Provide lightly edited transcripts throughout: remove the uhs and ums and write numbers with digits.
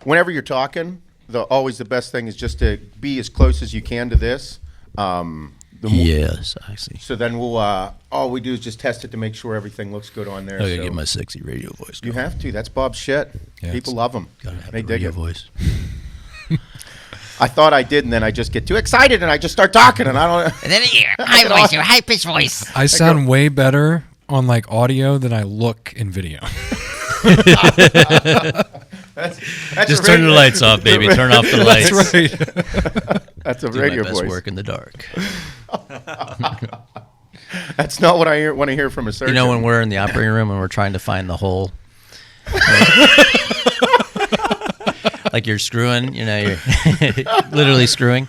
Whenever you're talking, always the best thing is just to be as close as you can to this. Yes, I see. So then we'll all we do is just test it to make sure everything looks good on there. I gotta so get my sexy radio voice going. You have to. That's Bob's shit. Yeah, People love him. Gotta have They a dig radio it. voice. I thought I did, and then I just get too excited, and I just start talking, and I don't. And then high voice, your high pitched voice. I sound way better on like audio than I look in video. That's Just turn the lights off, baby. Turn off the lights. That's right. That's a Do radio my best voice. work in the dark. That's not what I want to hear from a surgeon. You know, when we're in the operating room and we're trying to find the hole, like you're screwing, you know, you're literally screwing,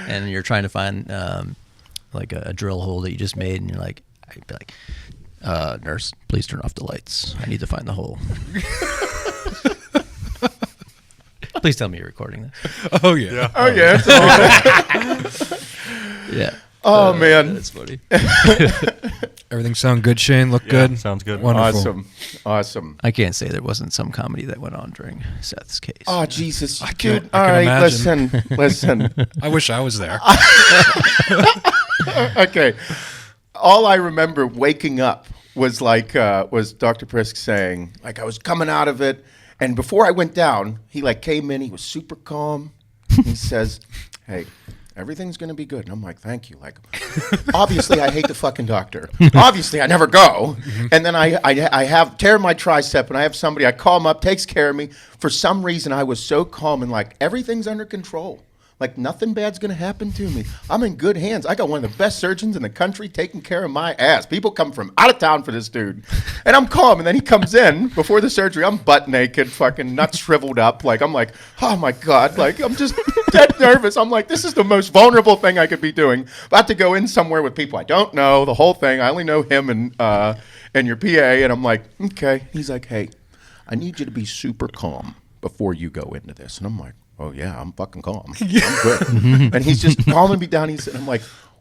and you're trying to find like a drill hole that you just made, and you're like, I'd be like, nurse, please turn off the lights. I need to find the hole. Please tell me you're recording this. Oh yeah. Oh yeah. Yeah. Oh man. That's funny. Everything sound good, Shane? Look good? Sounds good. Wonderful. Awesome. I can't say there wasn't some comedy that went on during Seth's case. Oh Jesus, I dude! can All right, imagine. listen. I wish I was there. Okay, all I remember waking up was was Dr. Prisk saying, like, I was coming out of it, and before I went down, he like came in, he was super calm. He says, "Hey, everything's gonna be good." And I'm like, "Thank you." Like, obviously, I hate the fucking doctor. Obviously, I never go. And then I have tear my tricep, and I have somebody. I call him up, takes care of me. For some reason, I was so calm and like everything's under control. Like nothing bad's gonna happen to me. I'm in good hands. I got one of the best surgeons in the country taking care of my ass. People come from out of town for this dude, and I'm calm. And then he comes in before the surgery. I'm butt naked, fucking nuts shriveled up. Like I'm like, oh my god. Like I'm just dead nervous. I'm like, this is the most vulnerable thing I could be doing. About to go in somewhere with people I don't know. The whole thing. I only know him and your PA. And I'm like, okay. He's like, hey, I need you to be super calm before you go into this. And I'm like, oh yeah, I'm fucking calm. I'm good. And he's just calming me down. I'm like,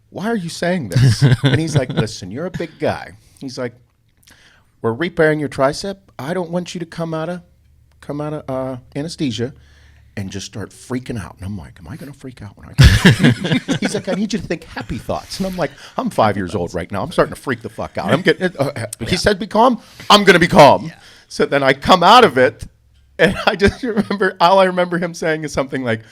why are you saying this? And he's like, listen, you're a big guy. He's like, we're repairing your tricep. I don't want you to come out of anesthesia and just start freaking out. And I'm like, am I going to freak out when I come? He's like, I need you to think happy thoughts. And I'm like, I'm 5 years old right now. I'm starting to freak the fuck out. I'm getting. He said, be calm. I'm going to be calm. Yeah. So then I come out of it. And I just remember, all I remember him saying is something like,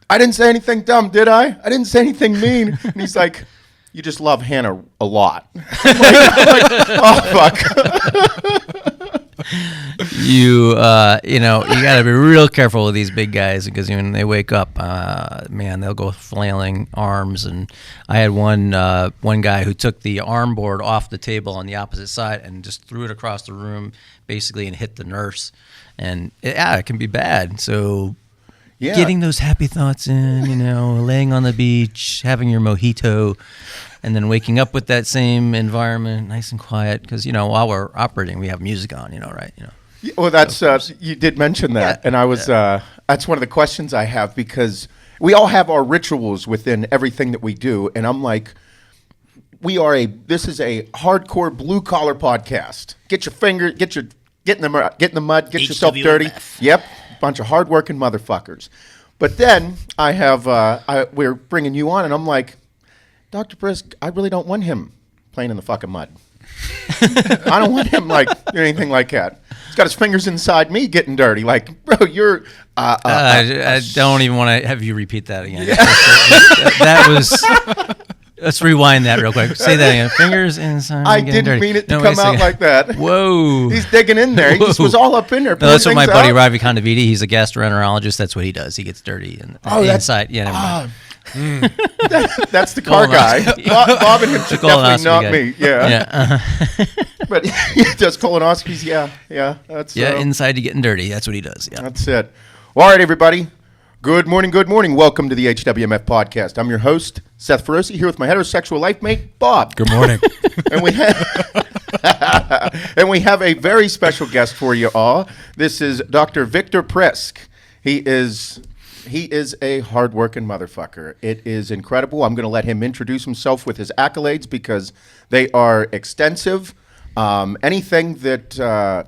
I didn't say anything dumb, did I? I didn't say anything mean. And he's like, you just love Hannah a lot. I'm like, oh, fuck. You know, you got to be real careful with these big guys because when they wake up, man, they'll go flailing arms. And I had one guy who took the arm board off the table on the opposite side and just threw it across the room, basically, and hit the nurse. And it can be bad. So getting those happy thoughts in, laying on the beach, having your mojito, and then waking up with that same environment, nice and quiet. Because, while we're operating, we have music on, right? Well, that's you did mention that. Yeah. And I was that's one of the questions I have because we all have our rituals within everything that we do. And I'm like, this is a hardcore blue collar podcast. Get in the mud, get yourself dirty. Yep, bunch of hardworking motherfuckers. But then I have, we're bringing you on, and I'm like, Dr. Prisk, I really don't want him playing in the fucking mud. I don't want him like doing anything like that. He's got his fingers inside me getting dirty. Like, bro, you're. I don't even want to have you repeat that again. That was. Let's rewind that real quick. Say that again. Fingers inside. I didn't mean it to come out like that. Whoa. He's digging in there. He just was all up in there. No, that's what my buddy Ravi Kondavidi, he's a gastroenterologist. That's what he does. He gets dirty inside. Yeah, never mind. That's the car guy. Bob and him should definitely not guy. me. Yeah. But he does colonoscopies. Yeah. That's inside you getting dirty. That's what he does. Yeah. That's it. Well, all right, everybody. Good morning. Welcome to the HWMF Podcast. I'm your host, Seth Feroce, here with my heterosexual life mate, Bob. Good morning. And we have a very special guest for you all. This is Dr. Victor Prisk. He is a hard-working motherfucker. It is incredible. I'm going to let him introduce himself with his accolades because they are extensive. Anything that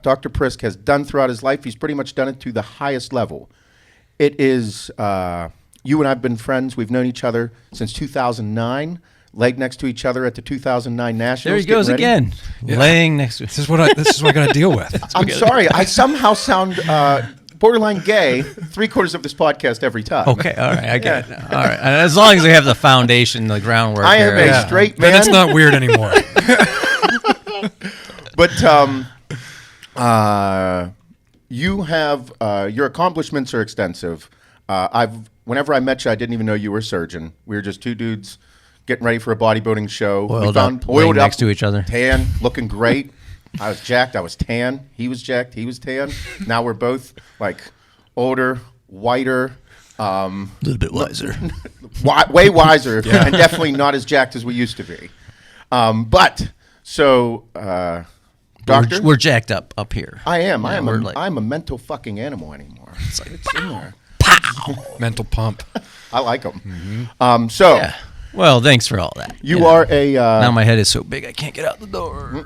Dr. Prisk has done throughout his life, he's pretty much done it to the highest level. It is, you and I have been friends. We've known each other since 2009. Laid next to each other at the 2009 Nationals. There he goes again, laying next to. This is what I got to deal with. I'm sorry. I somehow sound borderline gay 3/4 of this podcast every time. Okay, all right, I get it. All right, and as long as we have the foundation, the groundwork. I am here, a straight man. Then it's not weird anymore. But you have your accomplishments are extensive. Whenever I met you, I didn't even know you were a surgeon. We were just two dudes getting ready for a bodybuilding show. Oiled up next to each other. Tan, looking great. I was jacked. I was tan. He was jacked. He was tan. Now we're both like older, whiter. A little bit wiser. Way wiser, and definitely not as jacked as we used to be. Doctor, We're jacked up here. I am. Yeah, I'm a mental fucking animal anymore. It's like it's in there. Mental pump. I like them. Mm-hmm. Yeah. Well, thanks for all that. You are a. Now my head is so big I can't get out the door.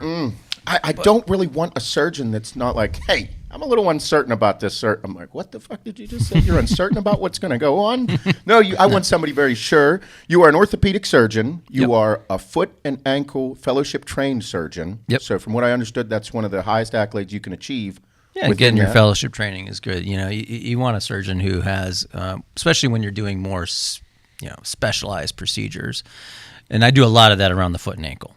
I don't really want a surgeon that's not like, hey, I'm a little uncertain about this, sir. I'm like, what the fuck did you just say? You're uncertain about what's going to go on? No, I want somebody very sure. You are an orthopedic surgeon. You are a foot and ankle fellowship trained surgeon. Yep. So from what I understood, that's one of the highest accolades you can achieve. Yeah, getting your fellowship training is good. You know, you want a surgeon who has, especially when you're doing more, specialized procedures. And I do a lot of that around the foot and ankle.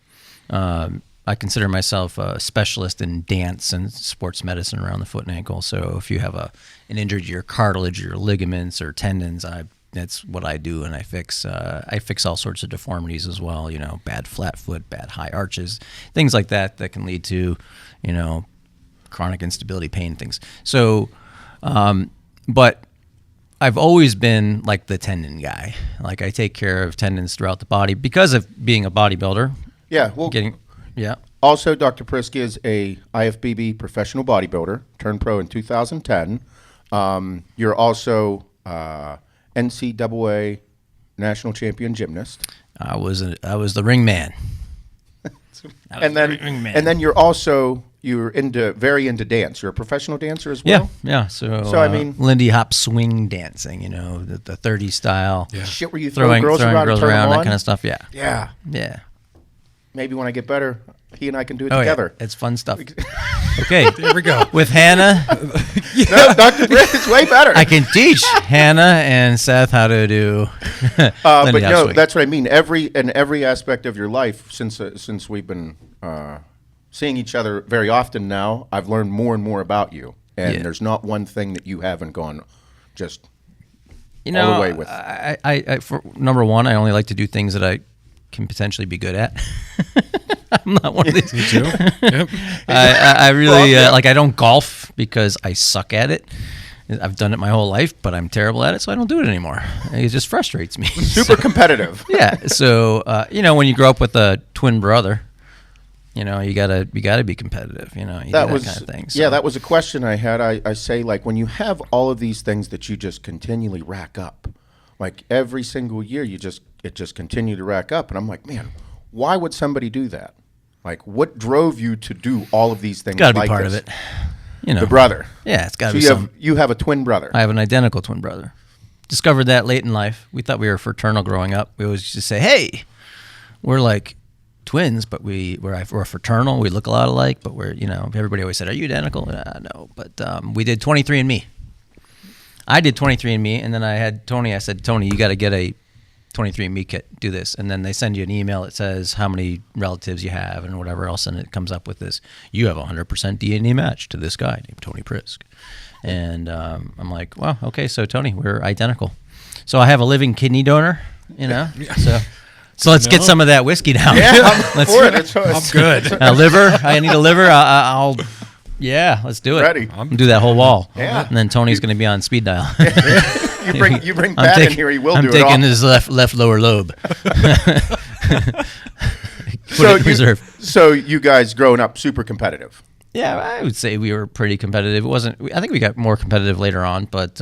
I consider myself a specialist in dance and sports medicine around the foot and ankle. So if you have an injury to your cartilage, your ligaments or tendons, that's what I do, and I fix all sorts of deformities as well. You know, bad flat foot, bad high arches, things like that can lead to, chronic instability, pain, things. So, but I've always been like the tendon guy. Like I take care of tendons throughout the body because of being a bodybuilder. Yeah, well, yeah. Also, Dr. Prisk is a IFBB professional bodybuilder, turned pro in 2010. You're also NCAA national champion gymnast. I was the ring man. And then you're very into dance. You're a professional dancer as well. Yeah. So I mean, Lindy Hop swing dancing. The 30 style. Yeah. Shit, where you throwing girls around, that kind of stuff. Yeah. Yeah. Maybe when I get better, he and I can do it Oh, together. Yeah. It's fun stuff. Okay, There we go. with Hannah, No, Dr. Prisk is way better. I can teach Hannah and Seth how to do. But Lindy Hop no, swing. that's what I mean. Every aspect of your life since we've been seeing each other very often now, I've learned more and more about you. And there's not one thing that you haven't gone just all the way with. I for number one, I only like to do things that I can potentially be good at. I'm not one of these. Me too. Yep. I really I don't golf because I suck at it. I've done it my whole life, but I'm terrible at it, so I don't do it anymore. It just frustrates me. Super competitive. Yeah. So when you grow up with a twin brother, you gotta be competitive. You do that kind of thing. So. Yeah, that was a question I had. I say, like, when you have all of these things that you just continually rack up, like every single year it just continued to rack up, and I'm like, man, why would somebody do that? Like, what drove you to do all of these things? Got to like be part this? of it. The brother. Yeah, it's got to So be you have a twin brother. I have an identical twin brother. Discovered that late in life. We thought we were fraternal growing up. We always used to say, hey, we're like twins, but we're fraternal. We look a lot alike, but we're, everybody always said, are you identical? No, but we did 23andMe. I did 23andMe, and then I had Tony. I said, Tony, you got to get a 23andMe kit, do this. And then they send you an email that says how many relatives you have and whatever else, and it comes up with this, you have a 100% DNA match to this guy named Tony Prisk. And I'm like, well, okay, so Tony, we're identical. So I have a living kidney donor, so let's get some of that whiskey down. Yeah, I'm for it. I'm good. A liver, I need a liver. I'll let's do it. Ready. I'm do that whole wall. Yeah. And then Tony's going to be on speed dial. You bring Pat in here, he will do it all. I'm taking his left lower lobe. So you guys growing up super competitive. Yeah, I would say we were pretty competitive. I think we got more competitive later on, but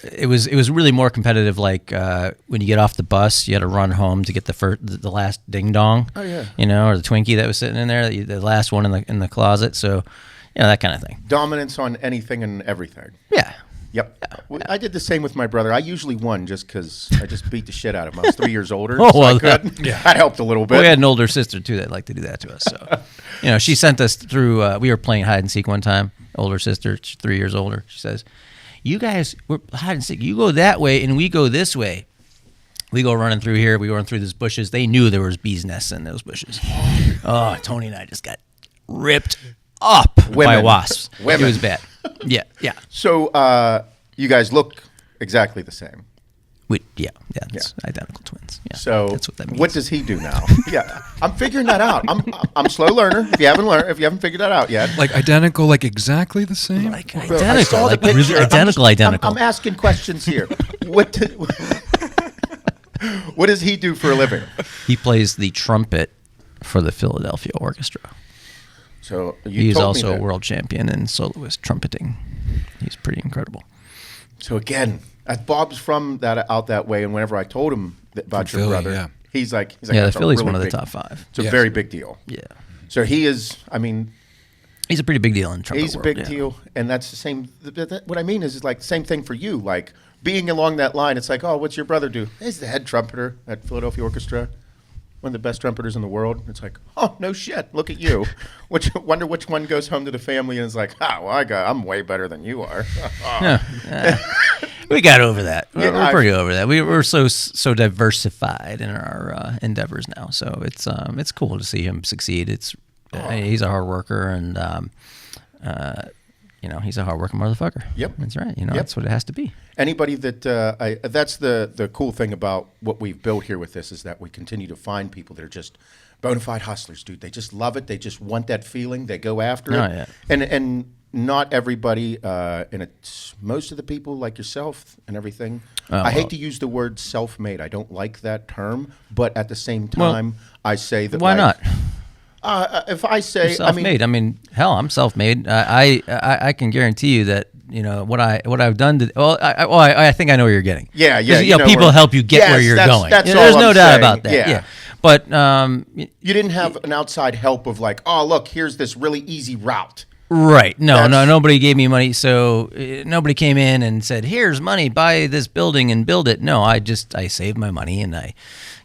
it was really more competitive. Like when you get off the bus, you had to run home to get the last ding dong. Oh yeah. Or the Twinkie that was sitting in there, the last one in the closet. So, that kind of thing. Dominance on anything and everything. Yeah. Yep. Yeah. I did the same with my brother. I usually won just because I just beat the shit out of him. I was 3 years older. Oh, so well, I could. That helped a little bit. Well, we had an older sister too that liked to do that to us. So, she sent us through. We were playing hide and seek one time. Older sister, she's 3 years older. She says, "You guys, we're hide and seek. You go that way, and we go this way. We go running through here. We go running through these bushes. They knew there was bees' nests in those bushes. Oh, Tony and I just got ripped up by wasps. Women. It was bad. Yeah. So you guys look exactly the same. That's identical twins. Yeah, So that's what that means. What does he do now? Yeah, I'm figuring that out. I'm a slow learner. If you haven't figured that out yet. Like identical, like exactly the same. Like Bro, I identical, saw the like really picture. identical. I'm asking questions here. What does he do for a living? He plays the trumpet for the Philadelphia Orchestra. So He's told me also a that. world champion in soloist trumpeting. He's pretty incredible. So again, Bob's from out that way, and whenever I told him about your Philly, brother, yeah. he's like, The "That's a Philly's really one of the big- top 5. It's a Yes. very big deal. Yeah. So he is. I mean, He's a pretty big deal in trumpet he's a world, big yeah. deal, and that's the same. What I mean is like the same thing for you. Like being along that line, it's like, oh, what's your brother do? He's the head trumpeter at Philadelphia Orchestra, one of the best trumpeters in the world. It's like, oh no shit, look at you. Wonder which one goes home to the family and is like, I'm way better than you are. We got over that. Yeah, We're pretty over that. We're so diversified in our endeavors now. So it's cool to see him succeed. He's a hard worker, and he's a hard working motherfucker. Yep. That's right. That's what it has to be. Anybody that that's the cool thing about what we've built here with this is that we continue to find people that are just bona fide hustlers, dude. They just love it. They just want that feeling. They go after it. Oh, yeah. And not everybody, and it's most of the people like yourself and everything. I hate to use the word self-made. I don't like that term, but at the same time, I say that. Why not? If I say, You're self-made. Hell, I'm self-made. I can guarantee you that what I've done to. Well, I think I know where you're getting. Yeah. 'Cause, people help you get where you're going. That's all There's no I'm doubt saying. about that. Yeah. But you didn't have an outside help of like, oh look, here's this really easy route. right. No, That's- nobody gave me money. So nobody came in and said, "Here's money, buy this building and build it." No, I saved my money and I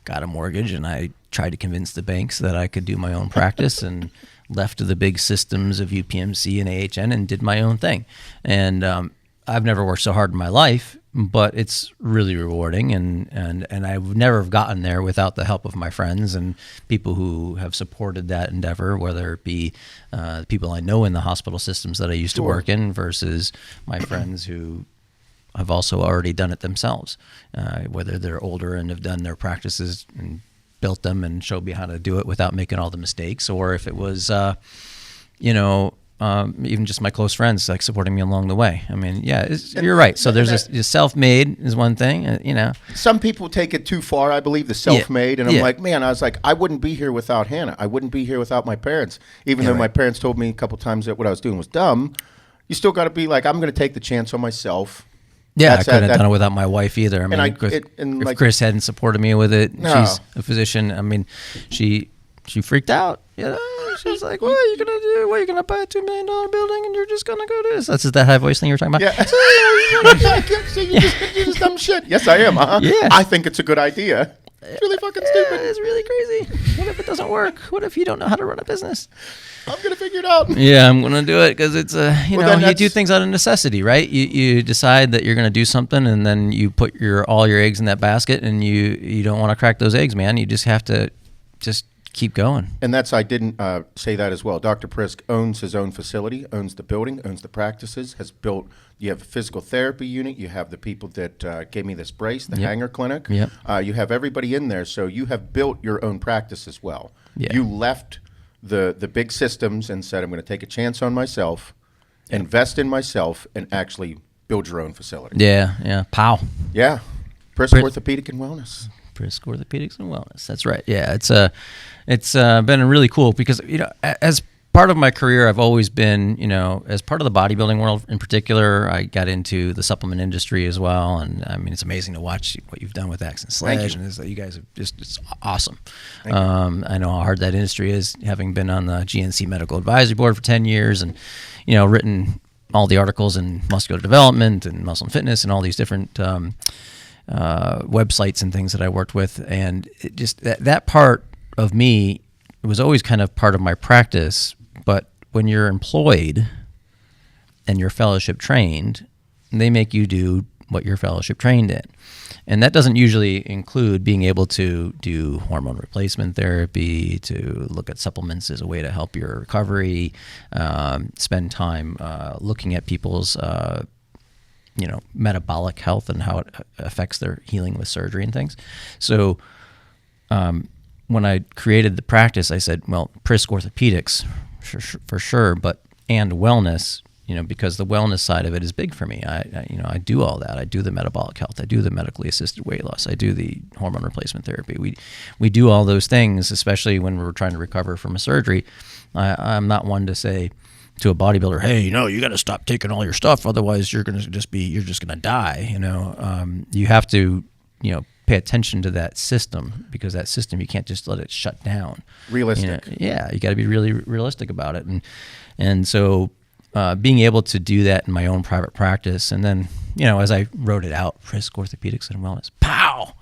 got a mortgage and I tried to convince the banks that I could do my own practice and left the big systems of UPMC and AHN and did my own thing. And I've never worked so hard in my life, but it's really rewarding. And I would never have gotten there without the help of my friends and people who have supported that endeavor, whether it be people I know in the hospital systems that I used to work in versus my friends who have also already done it themselves, whether they're older and have done their practices and built them and showed me how to do it without making all the mistakes, or if it was, even just my close friends like supporting me along the way. You're right. So there's this self-made is one thing, Some people take it too far, I believe, the self-made. And I'm Yeah. like, man, I wouldn't be here without Hannah. I wouldn't be here without my parents. Even though my parents told me a couple times that what I was doing was dumb, you still got to be like, I'm going to take the chance on myself. Yeah, That's I couldn't that- have done it without my wife either. If Chris hadn't supported me with it, No. she's a physician. She freaked out. She's like, "What are you gonna do? What are you gonna buy a $2 million building and you're just gonna go do this?" That's that high voice thing you were talking about. Yeah. So you just dumb shit. Yes, I am. Yeah. I think it's a good idea. It's really fucking stupid. It's really crazy. What if it doesn't work? What if you don't know how to run a business? I'm going to figure it out. Yeah, I'm going to do it because it's then you that's- do things out of necessity, right? You decide that you're going to do something, and then you put all your eggs in that basket, and you don't want to crack those eggs, man. You just have to just keep going. And I didn't say that as well. Dr. Prisk owns his own facility, owns the building, owns the practices, has built, you have a physical therapy unit, you have the people that gave me this brace, the hanger clinic. Yep. You have everybody in there, so you have built your own practice as well. Yeah. You left the big systems and said, I'm going to take a chance on myself, invest in myself, and actually build your own facility. Yeah. Pow. Yeah. Prisk Orthopedic and Wellness. Prisk Orthopedics and Wellness. That's right. Yeah, it's been really cool because as part of my career, I've always been, as part of the bodybuilding world in particular, I got into the supplement industry as well. And I mean, it's amazing to watch what you've done with Axe and Sledge. And you guys have it's awesome. I know how hard that industry is, having been on the GNC Medical Advisory Board for 10 years and, written all the articles in muscular development and muscle and fitness and all these different websites and things that I worked with. And it just that part of me, it was always kind of part of my practice. But when you're employed and you're fellowship trained, they make you do what you're fellowship trained in. And that doesn't usually include being able to do hormone replacement therapy, to look at supplements as a way to help your recovery, spend time looking at people's metabolic health and how it affects their healing with surgery and things. So when I created the practice, I said, well, Prisk Orthopedics for sure, and wellness, because the wellness side of it is big for me. I do all that. I do the metabolic health. I do the medically assisted weight loss. I do the hormone replacement therapy. We do all those things, especially when we're trying to recover from a surgery. I'm not one to say to a bodybuilder, hey, you got to stop taking all your stuff, otherwise you're just gonna die. You have to, pay attention to that system, because that system, you can't just let it shut down. Realistic. You got to be really realistic about it. And so being able to do that in my own private practice, and then, as I wrote it out, Prisk Orthopedics and Wellness, pow!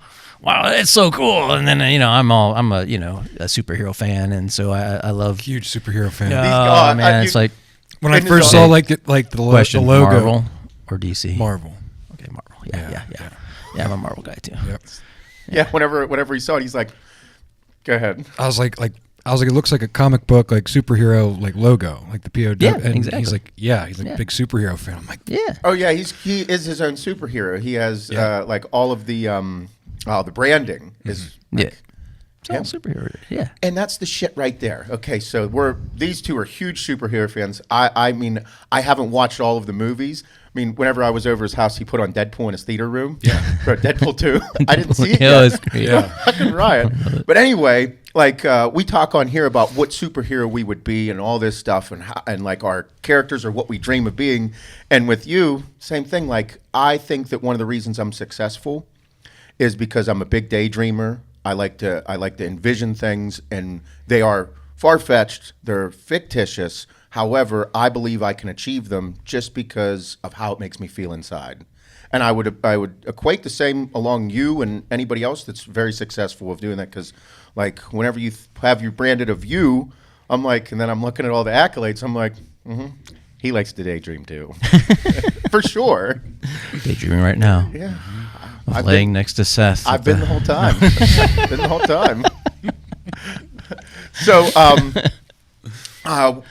Wow, that's so cool. And then, I'm a superhero fan, and so I love... Huge superhero fan. Oh, man, it's like... When I first saw the question, logo... Marvel or DC? Marvel. Okay, Marvel. Yeah. Yeah, I'm a Marvel guy too. Yep. Yeah, whenever he saw it, he's like, "Go ahead." I was like, it looks like a comic book, superhero, logo, like the POW. Yeah, and exactly. He's like, big superhero fan. I'm like, yeah. Oh yeah, he is his own superhero. He has all of the branding is It's all superhero. Yeah. And that's the shit right there. Okay, so these two are huge superhero fans. I mean, I haven't watched all of the movies. I mean, whenever I was over his house, he put on Deadpool in his theater room. Yeah. For Deadpool 2. I didn't see it yet. Yeah. Fucking riot. But anyway, we talk on here about what superhero we would be and all this stuff, and our characters are what we dream of being. And with you, same thing. I think that one of the reasons I'm successful is because I'm a big daydreamer. I like to envision things, and they are far-fetched. They're fictitious. However, I believe I can achieve them just because of how it makes me feel inside. And I would equate the same along you and anybody else that's very successful of doing that, because whenever you have you branded of you, I'm like, and then I'm looking at all the accolades, I'm like, he likes to daydream too. For sure. Daydreaming right now. Yeah. I'm laying next to Seth. I've been the whole time. So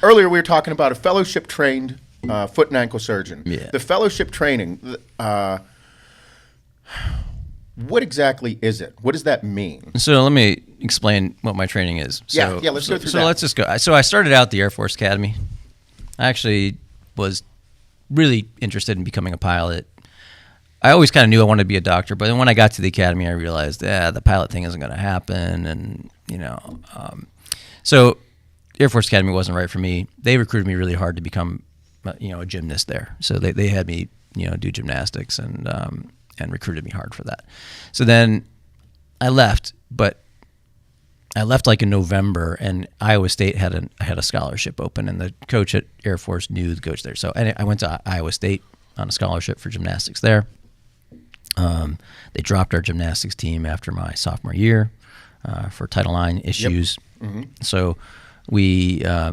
earlier we were talking about a fellowship-trained foot and ankle surgeon. Yeah. The fellowship training, what exactly is it? What does that mean? So let me explain what my training is. Yeah, let's go through that. So let's just go. So I started out at the Air Force Academy. I actually was really interested in becoming a pilot. I always kind of knew I wanted to be a doctor, but then when I got to the academy, I realized, the pilot thing isn't going to happen, and so Air Force Academy wasn't right for me. They recruited me really hard to become, a gymnast there. So they had me, do gymnastics and recruited me hard for that. So then I left, but I left in November, and Iowa State had a scholarship open, and the coach at Air Force knew the coach there. So I went to Iowa State on a scholarship for gymnastics there. They dropped our gymnastics team after my sophomore year for Title IX issues. Yep. Mm-hmm. So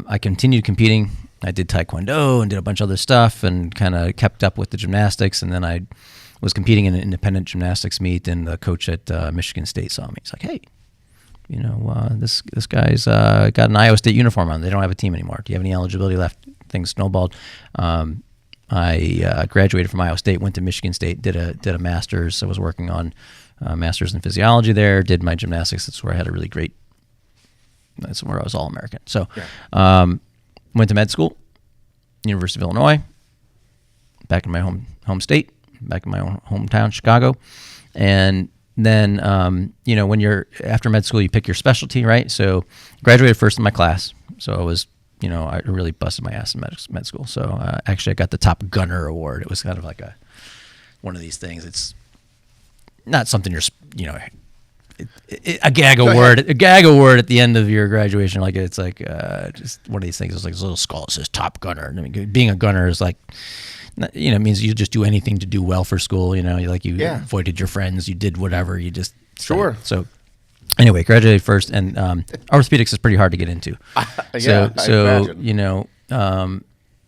I continued competing. I did Taekwondo and did a bunch of other stuff and kind of kept up with the gymnastics. And then I was competing in an independent gymnastics meet, and the coach at Michigan State saw me. He's like, hey, this guy's got an Iowa State uniform on. They don't have a team anymore. Do you have any eligibility left? Things snowballed. I graduated from Iowa State, went to Michigan State, did a master's. I was working on master's in physiology there, did my gymnastics. That's where I had that's where I was All-American. So went to med school, University of Illinois, back in my home state, back in my own hometown, Chicago. And then, when you're after med school, you pick your specialty, right? So graduated first in my class. So I was I really busted my ass in med school. So actually, I got the top gunner award. It was kind of like one of these things. It's not something a gag award at the end of your graduation. Like it's like just one of these things. It's like this little skull. It says top gunner. I mean, being a gunner is like, it means you just do anything to do well for school. You avoided your friends. You did whatever. You just sure. So anyway, graduated first, and orthopedics is pretty hard to get into. Yeah, so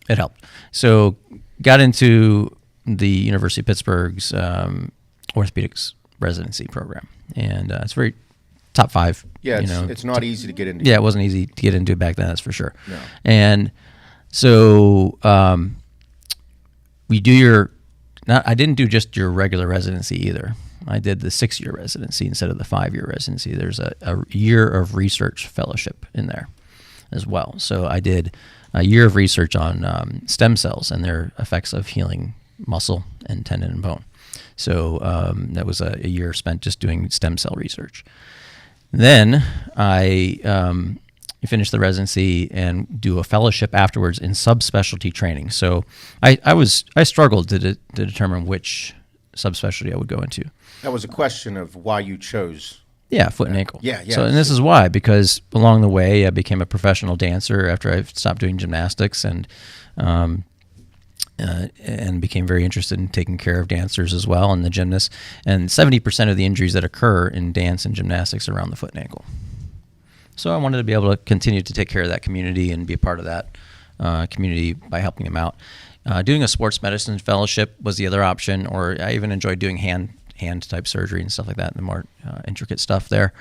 it helped. So got into the University of Pittsburgh's orthopedics residency program, and it's very top 5. Yeah, it's not easy to get into. Yeah, it wasn't easy to get into back then. That's for sure. No. And so we do I didn't do just your regular residency either. I did the 6-year residency instead of the 5-year residency. There's a year of research fellowship in there as well. So I did a year of research on stem cells and their effects of healing muscle and tendon and bone. So that was a year spent just doing stem cell research. Then I finished the residency and do a fellowship afterwards in subspecialty training. So I struggled to determine which subspecialty I would go into. That was a question of why you chose. Yeah, foot and ankle. Yeah. So, and this is why, because along the way I became a professional dancer after I stopped doing gymnastics, and became very interested in taking care of dancers as well, and the gymnasts. And 70% of the injuries that occur in dance and gymnastics are around the foot and ankle. So I wanted to be able to continue to take care of that community and be a part of that community by helping them out. Doing a sports medicine fellowship was the other option, or I even enjoyed doing hand type surgery and stuff like that, and the more intricate stuff there.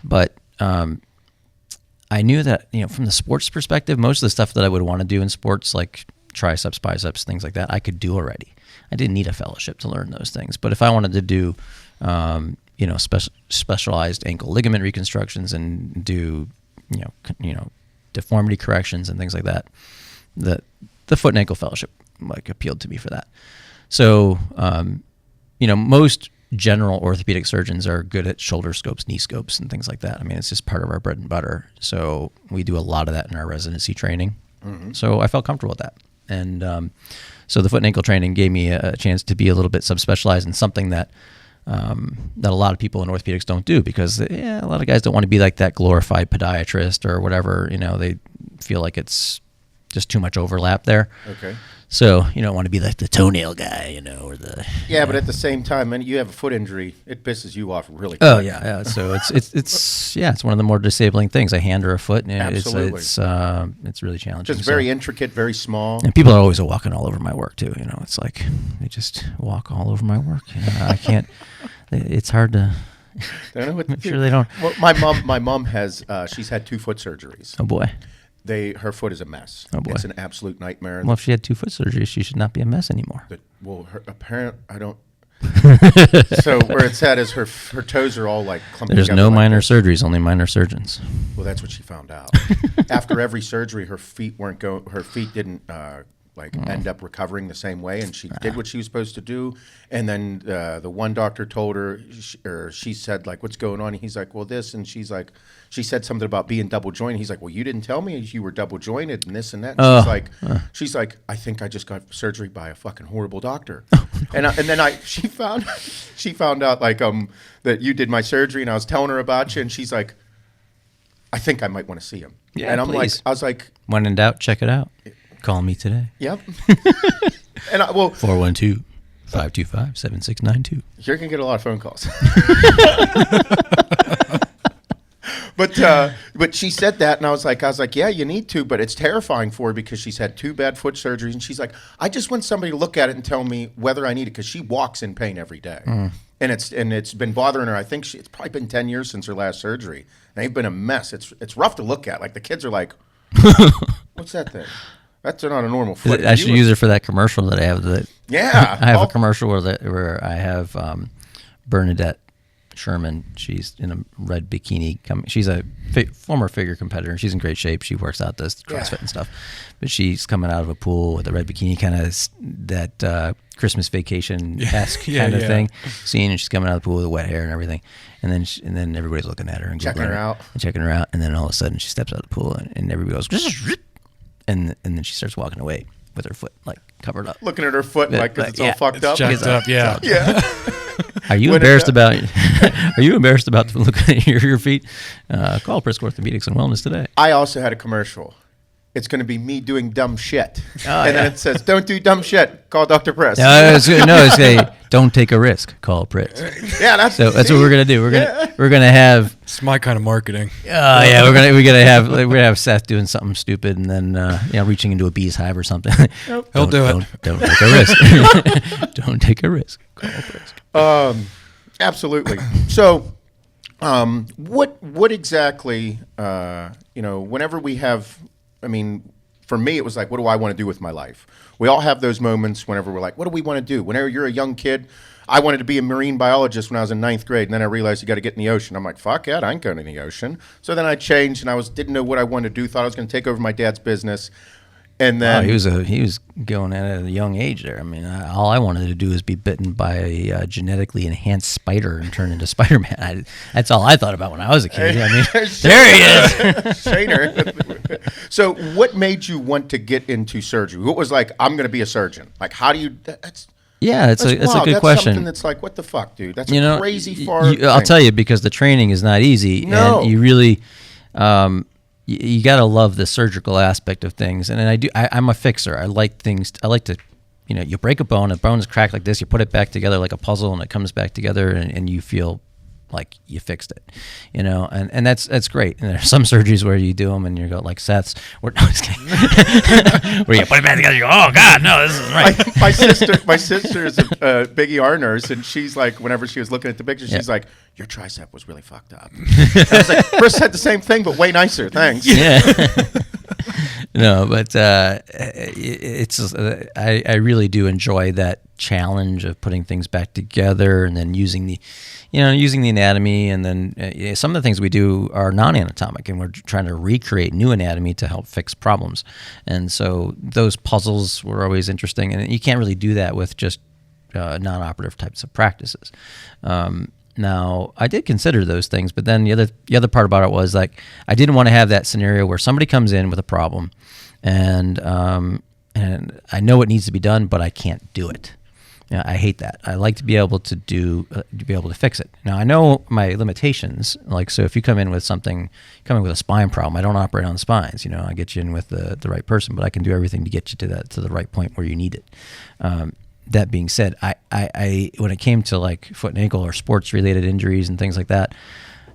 But I knew that, from the sports perspective, most of the stuff that I would want to do in sports, like triceps, biceps, things like that, I could do already. I didn't need a fellowship to learn those things. But if I wanted to do, specialized ankle ligament reconstructions and do, deformity corrections and things like that, the foot and ankle fellowship appealed to me for that. So, most general orthopedic surgeons are good at shoulder scopes, knee scopes, and things like that. I mean, it's just part of our bread and butter. So we do a lot of that in our residency training. Mm-hmm. So I felt comfortable with that. And so the foot and ankle training gave me a chance to be a little bit subspecialized in something that a lot of people in orthopedics don't do, because a lot of guys don't want to be like that glorified podiatrist or whatever. They feel like it's just too much overlap there. Okay. So you don't want to be like the toenail guy, or the. Yeah, but at the same time, when you have a foot injury, it pisses you off really quick. Oh yeah. So it's one of the more disabling things. A hand or a foot, and absolutely. It's really challenging. Just very intricate, very small. And people are always walking all over my work too. It's like they just walk all over my work. I can't. It's hard to. Don't know what to I'm do. sure they don't. Well, my mom has. She's had 2 foot surgeries. Oh boy. Her foot is a mess. Oh boy. It's an absolute nightmare. Well, if she had 2 foot surgeries, she should not be a mess anymore. Her apparent, I don't. So where it's at is her toes are all clumped There's together no like minor this. surgeries, only minor surgeons. Well, that's what she found out. After every surgery, her feet weren't going. Her feet didn't end up recovering the same way, and she did what she was supposed to do. And then the one doctor told her, she said, what's going on? And he's like, well, this, and she's like, she said something about being double jointed. He's like, well, you didn't tell me you were double jointed and this and that. And she's like, I think I just got surgery by a fucking horrible doctor. And then she found out that you did my surgery, and I was telling her about you, and she's like, I think I might want to see him. Yeah, and please. I was like, when in doubt, check it out. Call me today. Yep. And 412-525-7692. You're gonna get a lot of phone calls. But she said that, and I was like, yeah, you need to, but it's terrifying for her because she's had 2 bad foot surgeries, and she's like, I just want somebody to look at it and tell me whether I need it, because she walks in pain every day, and it's been bothering her. I think it's probably been 10 years since her last surgery, and they've been a mess. It's rough to look at. The kids are like, what's that thing? That's not a normal foot. I should use her for that commercial that I have. Yeah, I have a commercial where I have Bernadette Sherman. She's in a red bikini. She's a former figure competitor. She's in great shape. She works out, does CrossFit and stuff. But she's coming out of a pool with a red bikini, kind of that Christmas vacation-esque kind of thing scene. And she's coming out of the pool with the wet hair and everything. And then everybody's looking at her and checking her out. And then all of a sudden she steps out of the pool and everybody goes, and then she starts walking away with her foot like covered up. Looking at her foot like 'cause it's all fucked up. Jacked up, yeah. Yeah. Are you embarrassed about? Are you embarrassed about looking at your feet? Call Prisk Orthopedics and Wellness today. I also had a commercial. It's going to be me doing dumb shit, Oh, and then it says, "Don't do dumb shit. Call Dr. Prisk." It's a don't take a risk. Call Prisk. Yeah, that's So that's what we're gonna do. We're gonna have. It's my kind of marketing. Yeah, we're gonna have Seth doing something stupid and then reaching into a bee's hive or something. He'll do it. Don't take a risk. Don't take a risk. Call Prisk. Absolutely. So, what exactly? Whenever we have, for me, it was like, what do I want to do with my life? We all have those moments whenever we're like, what do we want to do? Whenever you're a young kid, I wanted to be a marine biologist when I was in 9th grade, and then I realized you got to get in the ocean. I'm like, fuck it, I ain't going in the ocean. So then I changed, and didn't know what I wanted to do. Thought I was going to take over my dad's business. And then he was going at a young age there. All I wanted to do was be bitten by a genetically enhanced spider and turn into Spider-Man. That's all I thought about when I was a kid. There he is. Shaner. So what made you want to get into surgery? What was like, I'm going to be a surgeon? Like, how do you? That's a good that's question. Something that's like, what the fuck, dude? That's a crazy far. I'll tell you, because the training is not easy, and you really. You got to love the surgical aspect of things, and I'm a fixer. I like things. I like to, you break a bone is cracked like this. You put it back together like a puzzle, and it comes back together, and you feel like you fixed it, and that's great. And there's some surgeries where you do them and you go like Seth's, no, I'm just kidding. Where you put it back together, you go, oh God, no, this is right. My sister is a big ER nurse, and she's like, whenever she was looking at the picture, she's like, your tricep was really fucked up. I was like, Chris said the same thing, but way nicer. Thanks. Yeah. No, but it's I really do enjoy that challenge of putting things back together and then using the anatomy, and then some of the things we do are non-anatomic, and we're trying to recreate new anatomy to help fix problems. And so those puzzles were always interesting, and you can't really do that with just non-operative types of practices. Now, I did consider those things, but then the other part about it was like I didn't want to have that scenario where somebody comes in with a problem, and I know it needs to be done, but I can't do it. I hate that. I like to be able to fix it. Now, I know my limitations. Like, so if you come in with a spine problem, I don't operate on spines. I get you in with the right person, but I can do everything to get you to the right point where you need it. That being said, I when it came to like foot and ankle or sports related injuries and things like that,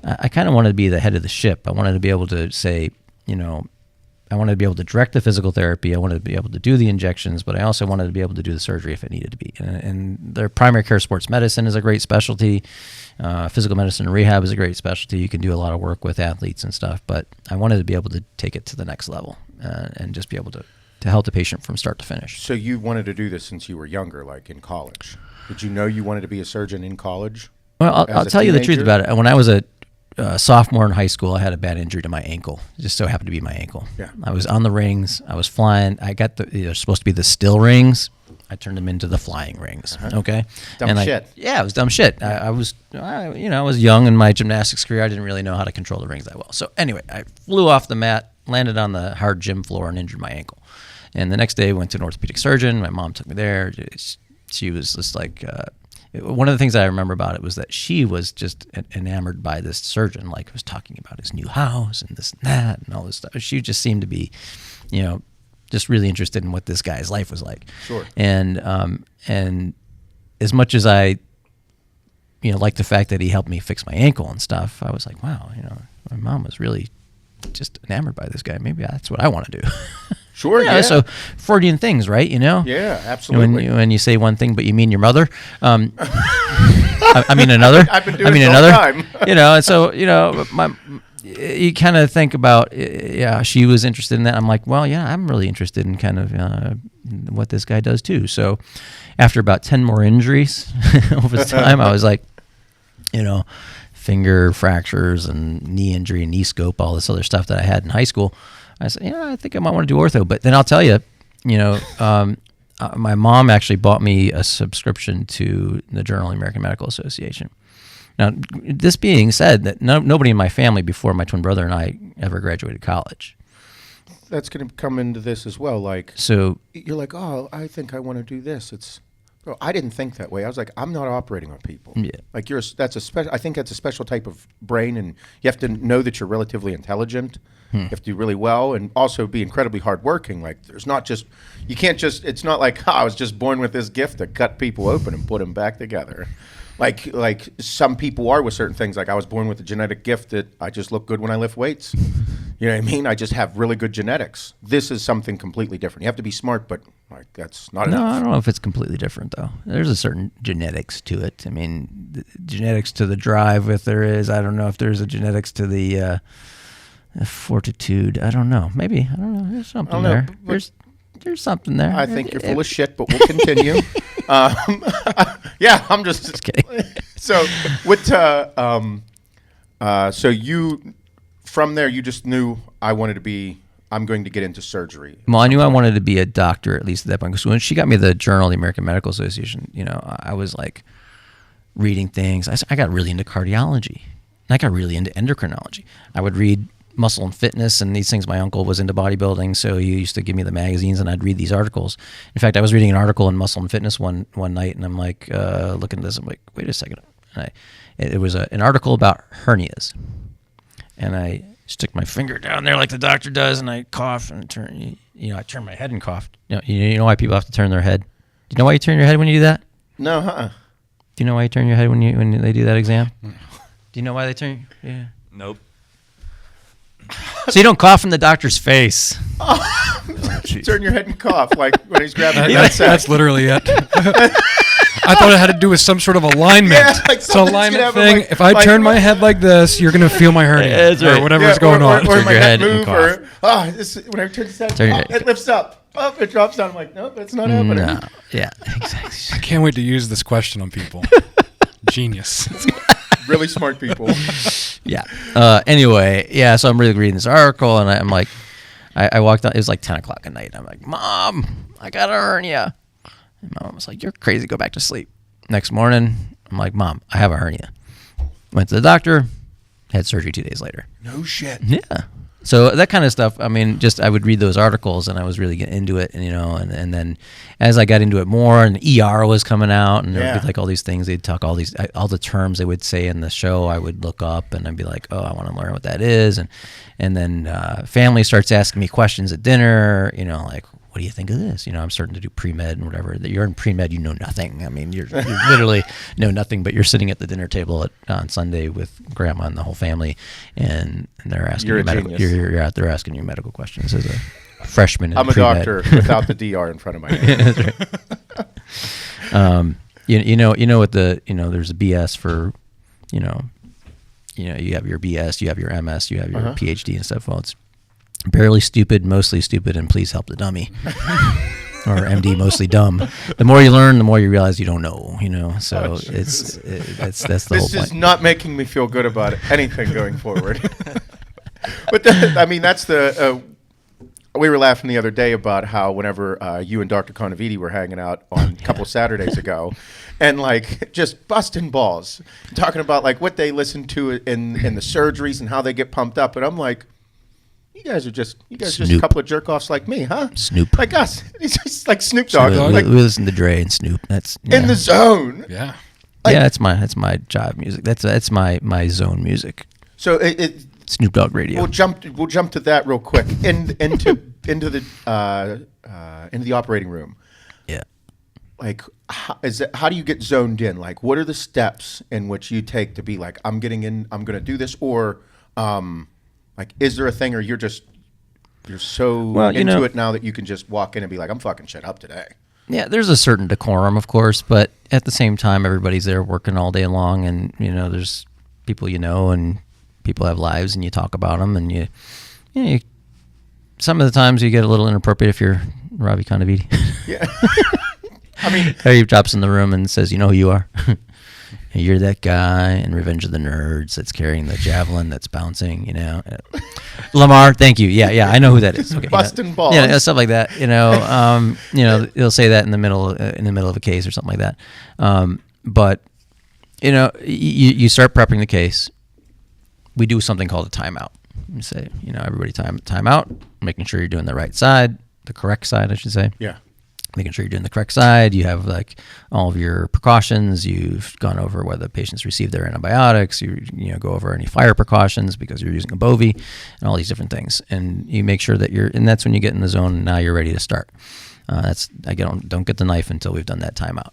I kind of wanted to be the head of the ship. I wanted to be able to say, I wanted to be able to direct the physical therapy. I wanted to be able to do the injections, but I also wanted to be able to do the surgery if it needed to be. And their primary care sports medicine is a great specialty. Physical medicine and rehab is a great specialty. You can do a lot of work with athletes and stuff, but I wanted to be able to take it to the next level and just be able to help the patient from start to finish. So you wanted to do this since you were younger, like in college. Did you know you wanted to be a surgeon in college? Well, I'll tell you the truth about it. When I was a sophomore in high school, I had a bad injury to my ankle. It just so happened to be my ankle. Yeah. I was on the rings. I was flying. I got they're supposed to be the still rings. I turned them into the flying rings. Okay. Dumb shit. Yeah, it was dumb shit. I was young in my gymnastics career. I didn't really know how to control the rings that well. So anyway, I flew off the mat, landed on the hard gym floor, and injured my ankle. And the next day, I went to an orthopedic surgeon. My mom took me there. She was just like, one of the things I remember about it was that she was just enamored by this surgeon, like was talking about his new house and this and that and all this stuff. She just seemed to be, just really interested in what this guy's life was like. Sure. And as much as I, like the fact that he helped me fix my ankle and stuff, I was like, wow, my mom was really just enamored by this guy. Maybe that's what I want to do. Sure, yeah. So Freudian things, right? Yeah, absolutely. When you say one thing, but you mean your mother. I mean another. I've been doing it all the time. And so you kind of think about, she was interested in that. I'm like, well, yeah, I'm really interested in kind of what this guy does too. So after about 10 more injuries over the time, I was like, finger fractures and knee injury and knee scope, all this other stuff that I had in high school. I said, I think I might want to do ortho. But then I'll tell you, my mom actually bought me a subscription to the Journal of the American Medical Association. Now, this being said, that nobody in my family before my twin brother and I ever graduated college. that's going to come into this as well. Like, So you're like, oh, I think I want to do this. Bro, I didn't think that way. I was like, I'm not operating on people. Yeah. Like that's a special. I think that's a special type of brain, and you have to know that you're relatively intelligent. You have to do really well, and also be incredibly hardworking. Like, there's not just you can't just. It's not like I was just born with this gift to cut people open and put them back together. Like some people are with certain things. Like I was born with a genetic gift that I just look good when I lift weights. You know what I mean? I just have really good genetics. This is something completely different. You have to be smart, but like that's not no, enough. I don't know if it's completely different though. There's a certain genetics to it. I mean, the genetics to the drive, if there is. I don't know if there's a genetics to the fortitude. I don't know. Maybe I don't know. There's something there. There's something there. I think you're full of shit, but we'll continue. Yeah, I'm just kidding. So what? So you from there, you just knew I wanted to be. I'm going to get into surgery. Well, I knew I wanted to be a doctor at least at that point. Because when she got me the Journal of the American Medical Association, I was like reading things. I got really into cardiology. And I got really into endocrinology. I would read Muscle and Fitness and these things. My uncle was into bodybuilding, so he used to give me the magazines, and I'd read these articles. In fact, I was reading an article in Muscle and Fitness one night, and I'm like looking at this. I'm like, wait a second. And it was an article about hernias, and I stick my finger down there like the doctor does, and I cough and I turn my head and cough. You know why people have to turn their head? Do you know why you turn your head when you do that? No, Do you know why you turn your head when they do that exam? Do you know why they turn? Yeah. Nope. So you don't cough in the doctor's face. turn your head and cough like when he's grabbing your That's literally it. I thought it had to do with some sort of alignment. Yeah, like it's an something's alignment gonna happen, thing. like- if I like- turn my head like this, you're going to feel my hernia That's right. or whatever's Yeah, going on. Or Turn my your head head and move, when I turn the head, Turn your head. it lifts up. Oh, it drops down. I'm like, nope, it's not happening. No. Yeah, exactly. I can't wait to use this question on people. Genius. Really smart people. Yeah. Anyway, yeah. So I'm really reading this article, and I'm like, I walked out. It was like 10 o'clock at night. I'm like, Mom, I got a hernia. And my mom was like, you're crazy. Go back to sleep. Next morning, I'm like, Mom, I have a hernia. Went to the doctor. Had surgery 2 days later. No shit. Yeah. So that kind of stuff. I mean, just I would read those articles, and I was really getting into it, and and then as I got into it more, and ER was coming out, and there would be like all these things. They'd talk all the terms they would say in the show. I would look up, and I'd be like, oh, I want to learn what that is, and then family starts asking me questions at dinner. Like, what do you think of this? I'm starting to do pre-med and whatever. You're in pre-med, you know nothing. I mean, you literally know nothing, but you're sitting at the dinner table on Sunday with grandma and the whole family, and they're asking You're you a medical. genius. You're out there asking you medical questions as a freshman. I'm a pre-med. doctor without the DR in front of my name. What there's a BS for, you have your BS, you have your MS, you have your PhD and stuff. Well, it's barely stupid, mostly stupid, and please help the dummy. Or MD, mostly dumb. The more you learn, the more you realize you don't know. So that's the whole This point. is not making me feel good about anything going forward. But that's the. We were laughing the other day about how whenever you and Dr. Conaviti were hanging out on a couple Saturdays ago, and like just busting balls, talking about like what they listen to in the surgeries and how they get pumped up, and I'm like, you guys are just a couple of jerk offs like me, huh? Snoop. Like us. It's just like Snoop Dogg. We Like listen to Dre and Snoop. That's in the zone. Yeah. yeah, that's my jive music. That's my zone music. So it Snoop Dogg radio. We'll jump to that real quick. Into the operating room. Yeah. Like, how do you get zoned in? Like, what are the steps in which you take to be like, I'm getting in, I'm going to do this, or like, is there a thing, or you're so into it now that you can just walk in and be like, I'm fucking shit up today. Yeah, there's a certain decorum, of course, but at the same time, everybody's there working all day long, and there's people and people have lives, and you talk about them, and you some of the times you get a little inappropriate if you're Robbie Conaviti. Yeah. I mean, he drops in the room and says, "You know who you are? You're that guy in Revenge of the Nerds that's carrying the javelin that's bouncing." Lamar, thank you. Yeah, I know who that is. Okay, busting balls. Yeah, stuff like that. They'll say that in the middle of a case or something like that. But you start prepping the case. We do something called a timeout. You say, everybody time out, making sure you're doing the right side, the correct side, I should say. Yeah. Making sure you're doing the correct side. You have all of your precautions. You've gone over whether the patients receive their antibiotics. You go over any fire precautions because you're using a bovie and all these different things. And you make sure that and that's when you get in the zone and now you're ready to start. Don't get the knife until we've done that timeout.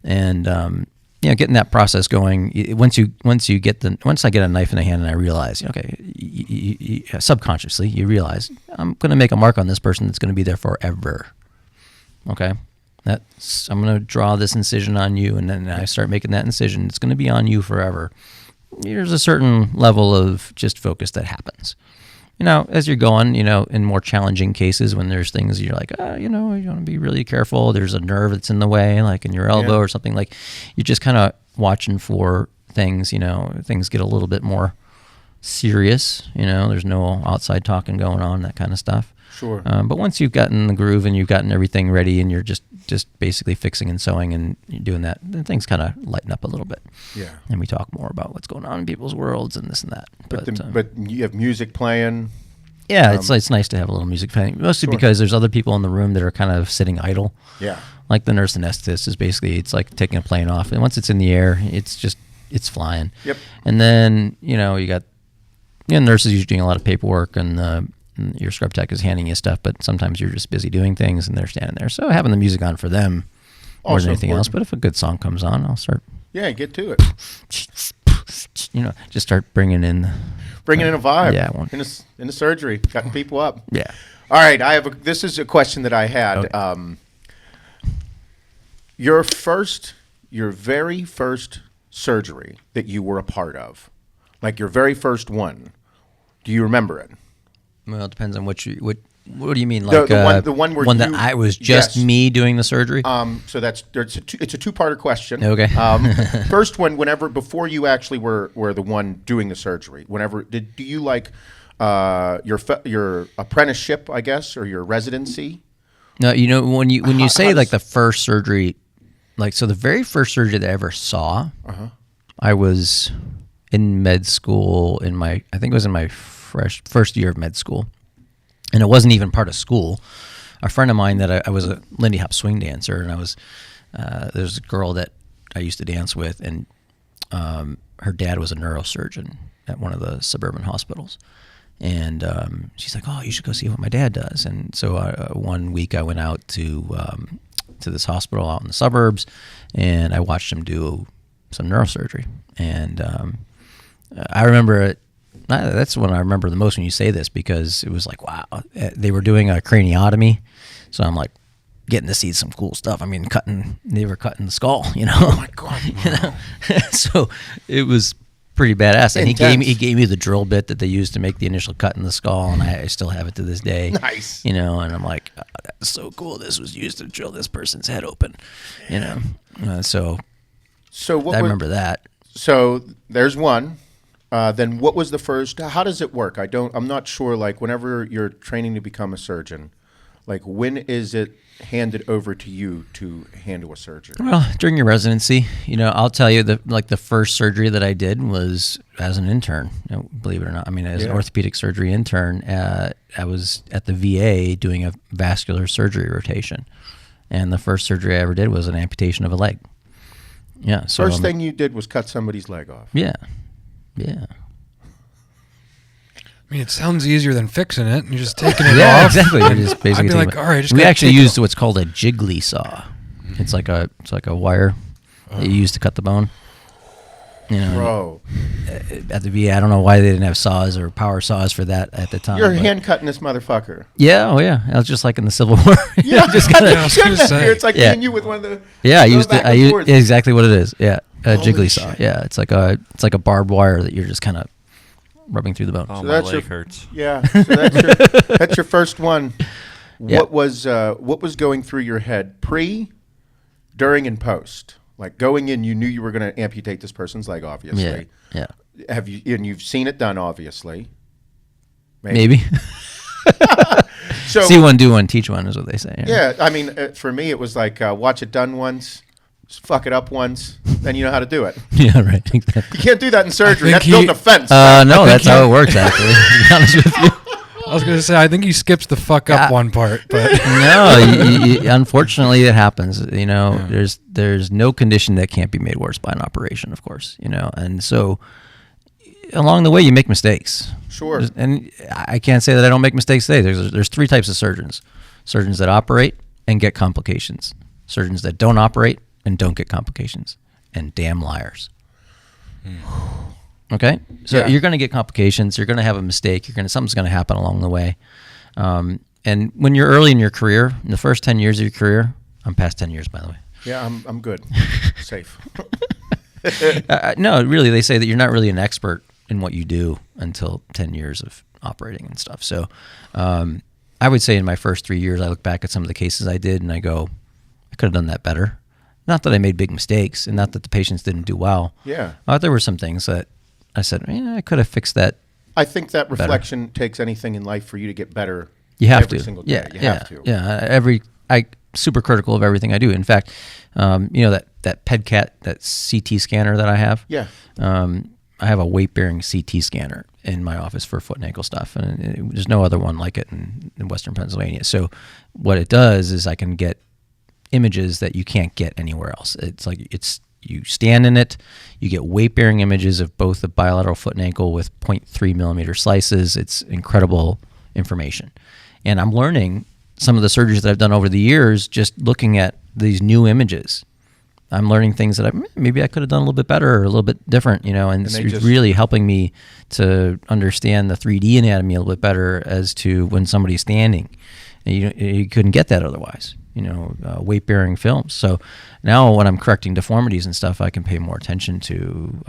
And, getting that process going. Once I get a knife in the hand and I realize, okay, subconsciously you realize I'm going to make a mark on this person that's going to be there forever. Okay, I'm going to draw this incision on you, and then I start making that incision. It's going to be on you forever. There's a certain level of just focus that happens. As you're going, in more challenging cases when there's things you're like, you want to be really careful. There's a nerve that's in the way, like in your elbow or something. Like you're just kind of watching for things. Things get a little bit more serious. There's no outside talking going on, that kind of stuff. Sure. But once you've gotten the groove and you've gotten everything ready and you're just basically fixing and sewing and you're doing that, then things kind of lighten up a little bit. Yeah. And we talk more about what's going on in people's worlds and this and that. But you have music playing. Yeah, it's nice to have a little music playing, mostly because there's other people in the room that are kind of sitting idle. Yeah. Like the nurse anesthetist is basically, it's like taking a plane off. And once it's in the air, it's flying. Yep. And then, you got nurses usually doing a lot of paperwork and your scrub tech is handing you stuff, but sometimes you're just busy doing things and they're standing there. So having the music on for them more than anything else. But if a good song comes on, I'll start. Yeah, get to it. Just start bringing in a vibe. Yeah, in the surgery, cutting people up. Yeah. All right, this is a question that I had. Okay. Your very first surgery that you were a part of, like your very first one. Do you remember it? Well, it depends on what do you mean? Like the one where that I was just me doing the surgery. So it's a two-parter question. Okay. First one, before you actually were the one doing the surgery. Do you like your apprenticeship, I guess, or your residency? No, when you say like the first surgery, the very first surgery that I ever saw, I was in med school I think it was in my first year of med school, and it wasn't even part of school. A friend of mine that I was a Lindy Hop swing dancer, and I was there's a girl that I used to dance with, and her dad was a neurosurgeon at one of the suburban hospitals, and she's like, "Oh, you should go see what my dad does." And so one week I went out to this hospital out in the suburbs, and I watched him do some neurosurgery, and I remember it. That's when I remember the most when you say this, because it was like, wow, they were doing a craniotomy. So I'm like getting to see some cool stuff. I mean, they were cutting the skull, Oh my God. So it was pretty badass. And Intense. he gave me the drill bit that they used to make the initial cut in the skull, and I still have it to this day. Nice. And I'm like, oh, that's so cool. This was used to drill this person's head open, So I remember that. So there's one. Then what was the first? How does it work? I'm not sure. Like whenever you're training to become a surgeon, like when is it handed over to you to handle a surgery? Well, during your residency, I'll tell you the first surgery that I did was as an intern. Believe it or not, I mean, as an orthopedic surgery intern, I was at the VA doing a vascular surgery rotation, and the first surgery I ever did was an amputation of a leg. Yeah. So first thing you did was cut somebody's leg off. Yeah. Yeah. I mean, it sounds easier than fixing it. You're just taking it Yeah, off. exactly. You're just basically I'd be like, all right, we actually used what's called a jiggly saw. It's like a wire that you use to cut the bone. Bro, At the VA, I don't know why they didn't have saws or power saws for that at the time. you're hand cutting this motherfucker. Yeah, oh yeah. I was just like in the Civil War. Yeah, just kinda, I was gonna say. It's like hitting you with one of the. yeah, I used exactly what it is. Yeah, a Holy jiggly saw. shit. Yeah, it's like a barbed wire that you're just kind of rubbing through the bone. Oh, So my that's leg your- hurts. Yeah, so that's your first one. Yeah. What was going through your head pre, during, and post? Like going in, you knew you were going to amputate this person's leg, obviously. Yeah. Have you? And you've seen it done, obviously. Maybe. So See one, do one, teach one is what they say. yeah, I mean, for me, it was like watch it done once, fuck it up once, then you know how to do it. Yeah, right. You can't do that in surgery. think That's building a fence. No, that's how it works, actually, to be honest with you. I was going to say, I think he skips the fuck up one part, but No, unfortunately, it happens. There's no condition that can't be made worse by an operation, of course. And so along the way, you make mistakes. Sure. And I can't say that I don't make mistakes today. There's three types of surgeons: surgeons that operate and get complications, surgeons that don't operate and don't get complications, and damn liars. Okay, so you're going to get complications. You're going to have a mistake. Something's going to happen along the way. And when you're early in your career, in the first 10 years of your career, I'm past 10 years, by the way. Yeah, I'm good. Safe. No, really, they say that you're not really an expert in what you do until 10 years of operating and stuff. So I would say in my first 3 years, I look back at some of the cases I did and I go, I could have done that better. Not that I made big mistakes and not that the patients didn't do well. Yeah. There were some things that I said, I could have fixed that. I think that reflection takes anything in life for you to get better. You have every to. single day. You have to. Yeah. I super critical of everything I do. In fact, that PEDCAT, that CT scanner that I have. Yeah. I have a weight-bearing CT scanner in my office for foot and ankle stuff, and there's no other one like it in Western Pennsylvania. So what it does is I can get images that you can't get anywhere else. It's like you stand in it, you get weight-bearing images of both the bilateral foot and ankle with 0.3 millimeter slices. It's incredible information. And I'm learning some of the surgeries that I've done over the years just looking at these new images. I'm learning things that maybe I could have done a little bit better or a little bit different, and it's really helping me to understand the 3D anatomy a little bit better as to when somebody's standing. And you couldn't get that otherwise, weight-bearing films. So now when I'm correcting deformities and stuff, I can pay more attention to,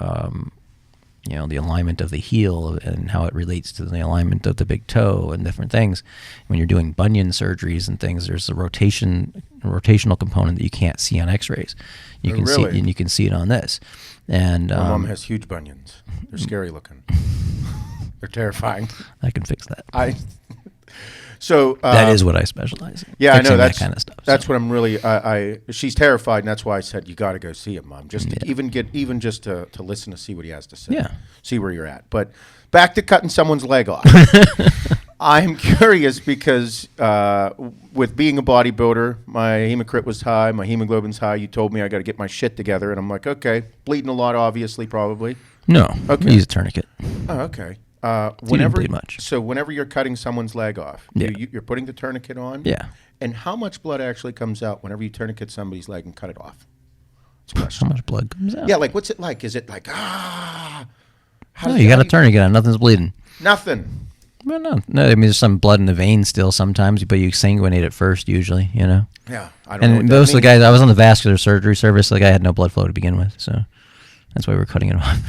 the alignment of the heel and how it relates to the alignment of the big toe and different things. When you're doing bunion surgeries and things, there's a rotational component that you can't see on X-rays. You can see, and you can see it on this. And my mom has huge bunions. They're scary looking. They're terrifying. I can fix that. So that is what I specialize in. Yeah, I know that kind of stuff. That's what I'm really. She's terrified, and that's why I said you got to go see him, Mom. Just to even just to listen to see what he has to say. Yeah. See where you're at. But back to cutting someone's leg off. I'm curious because with being a bodybuilder, my hematocrit was high, my hemoglobin's high. You told me I got to get my shit together, and I'm like, okay, bleeding a lot, obviously, probably. No. Okay. Use a tourniquet. Oh, okay. Didn't bleed much. So whenever you're cutting someone's leg off, Yeah. you're putting the tourniquet on. Yeah. And how much blood actually comes out whenever you tourniquet somebody's leg and cut it off? How much blood comes out? Yeah, like what's it like? Is it like How No, you got a tourniquet on. Nothing's bleeding. Nothing. Well, no. I mean, there's some blood in the vein still sometimes, but you sanguinate it first usually, Yeah, I don't know. And what most that of the guys, I was on the vascular surgery service, so the guy had no blood flow to begin with, so that's why we're cutting it off.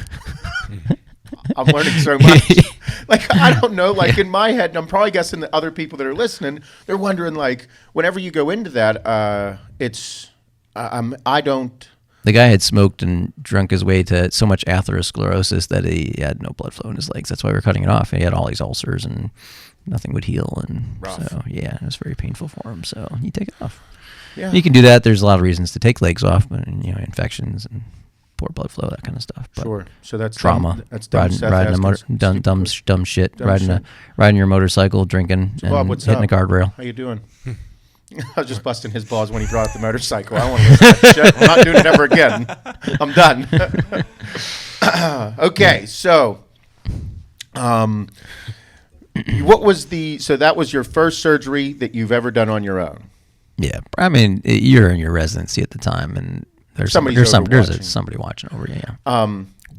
I'm learning so much. Like, I don't know, like in my head, and I'm probably guessing that other people that are listening, they're wondering, like, whenever you go into that, I don't. The guy had smoked and drunk his way to so much atherosclerosis that he had no blood flow in his legs. That's why we're cutting it off. He had all these ulcers and nothing would heal. And Rough. So, yeah, it was very painful for him. So you take it off. Yeah. You can do that. There's a lot of reasons to take legs off, but, infections and poor blood flow, that kind of stuff. But Sure. So that's trauma. That's dumb. riding a motor, dumb shit. Riding your motorcycle, drinking, and Bob, what's hitting up? a guardrail. How you doing? I was just busting his balls when he brought up the motorcycle. I want to listen to that shit. I'm not doing it ever again. I'm done. Okay, so what was so that was your first surgery that you've ever done on your own? Yeah, I mean, you're in your residency at the time, and there's somebody watching over you. Yeah.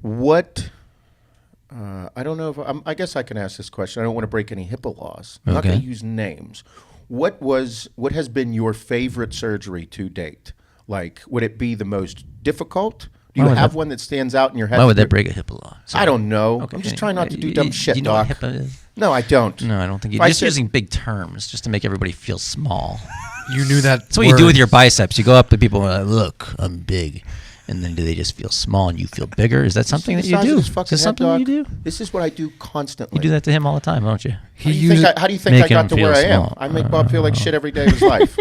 What? I don't know if I guess I can ask this question. I don't want to break any HIPAA laws. I'm not Okay. going to use names. What has been your favorite surgery to date? Like, would it be the most difficult? Do you have one that stands out in your head? Why would that break a HIPAA law? I don't know. Okay. I'm just trying not to do dumb shit, you know Doc. what HIPAA is? No, I don't. No, I don't think If you're I just said- using big terms just to make everybody feel small. you knew that. That's what you do with your biceps. You go up to people and look, I'm big. And then do they just feel small and you feel bigger? Is that something that The you size of do? this Is fucking that head, something Doc. you do? This is what I do constantly. You do that to him all the time, don't you? How do you think I Make got him to where feel I am? small. I make Bob feel like shit every day of his life.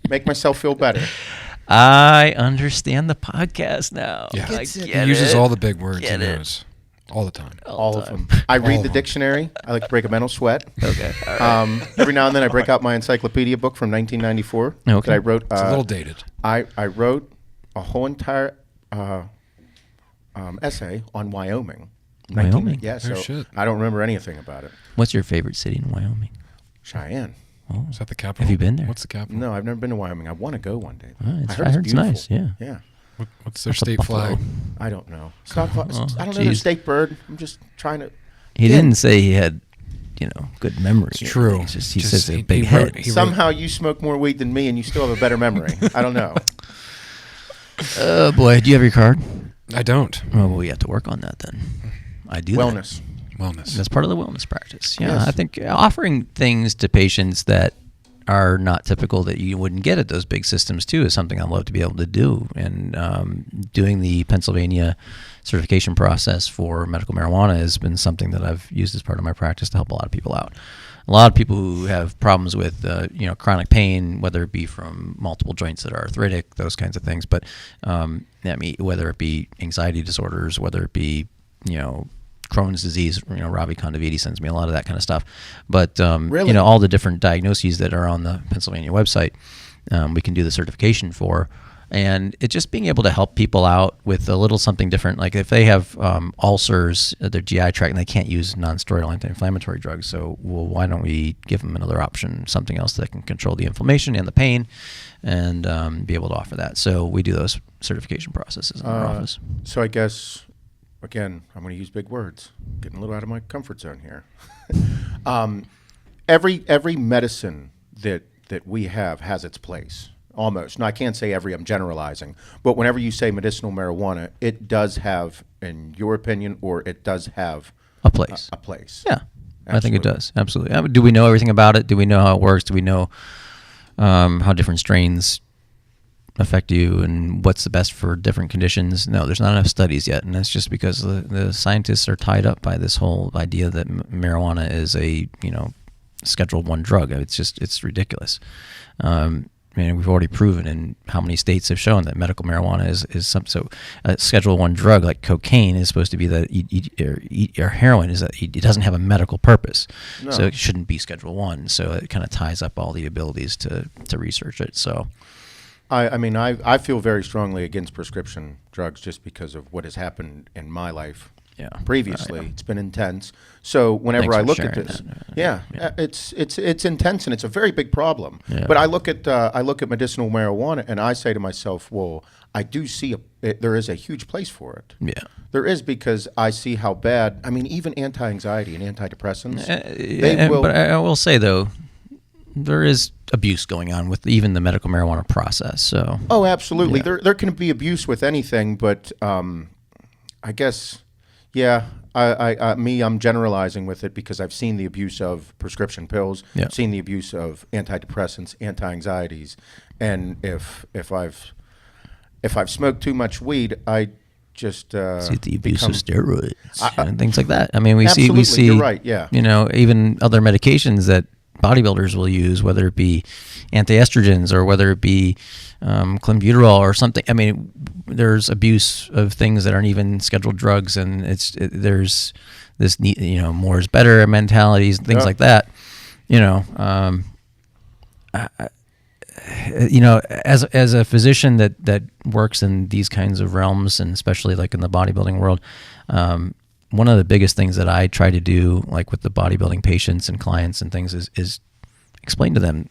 Make myself feel better. I understand the podcast now. Yeah. I Gets it. get He uses it. all the big words. Get he it. knows all the time. All of time. them. I All read of the them. dictionary. I like to break a mental sweat. Okay. All right. Every now and then I break out my encyclopedia book from 1994 Okay. that I wrote. It's a little dated. I wrote a whole entire essay on Wyoming. Wyoming? Yeah, so shit. I don't remember anything about it. What's your favorite city in Wyoming? Cheyenne. Is that the capital? Have you been there? What's the capital? No, I've never been to Wyoming. I want to go one day. I heard it's nice, beautiful. yeah. Yeah. What's their What's a state buffalo? flag? I don't know. It's not, I don't know the geez. state bird. I'm just trying to. He Yeah. didn't say he had, good memory. It's true. It's just, he Just- says a he big wrote- head. he wrote- Somehow you smoke more weed than me, and you still have a better memory. I don't know. Oh boy, do you have your card? I don't. Well, we have to work on that then. I do that. Wellness. Wellness. That's part of the wellness practice. Yeah, Yes. I think offering things to patients that are not typical that you wouldn't get at those big systems too is something I'd love to be able to do. And doing the Pennsylvania certification process for medical marijuana has been something that I've used as part of my practice to help a lot of people out. A lot of people who have problems with chronic pain, whether it be from multiple joints that are arthritic, those kinds of things. But whether it be anxiety disorders, whether it be Crohn's disease, Ravi Kondavidi sends me a lot of that kind of stuff. But, Really? all the different diagnoses that are on the Pennsylvania website, we can do the certification for. And it's just being able to help people out with a little something different. Like if they have ulcers at their GI tract and they can't use non-steroidal anti-inflammatory drugs, so why don't we give them another option, something else that can control the inflammation and the pain and be able to offer that. So we do those certification processes in our office. So I guess, again, I'm going to use big words. Getting a little out of my comfort zone here. Every medicine that we have has its place. Almost. Now, I can't say every, I'm generalizing. But whenever you say medicinal marijuana, it does have, in your opinion, or it does have A place. a place. Yeah, I think it Absolutely. does. Absolutely. Do we know everything about it? Do we know how it works? Do we know how different strains affect you and what's the best for different conditions? No, there's not enough studies yet, and that's just because the scientists are tied up by this whole idea that marijuana is a Schedule I drug. It's ridiculous. We've already proven in how many states have shown that medical marijuana is some. So a Schedule I drug like cocaine is supposed to be or heroin is that it doesn't have a medical purpose, No. so it shouldn't be Schedule I. So it kind of ties up all the abilities to research it. So I feel very strongly against prescription drugs just because of what has happened in my life. Yeah. Previously, it's been intense. So whenever Thanks I for look at sharing this, that. it's intense and it's a very big problem. Yeah. But I look at medicinal marijuana and I say to myself, well, I do see there is a huge place for it. yeah. There is, because I see how bad. I mean, even anti-anxiety and antidepressants. But I will say though, there is abuse going on with even the medical marijuana process. So Oh, absolutely. Yeah. There can be abuse with anything, but I guess, yeah. I'm generalizing with it because I've seen the abuse of prescription pills. Yeah. I've seen the abuse of antidepressants, anti-anxieties, and if I've smoked too much weed, I just see the abuse of become- steroids and things like that. I mean, we Absolutely, see. you're right, yeah. Even other medications that bodybuilders will use, whether it be antiestrogens or whether it be clenbuterol or something. I mean, there's abuse of things that aren't even scheduled drugs, and there's this more is better mentalities and things Yeah. like that. As a physician that works in these kinds of realms, and especially like in the bodybuilding world, one of the biggest things that I try to do, like with the bodybuilding patients and clients and things, is explain to them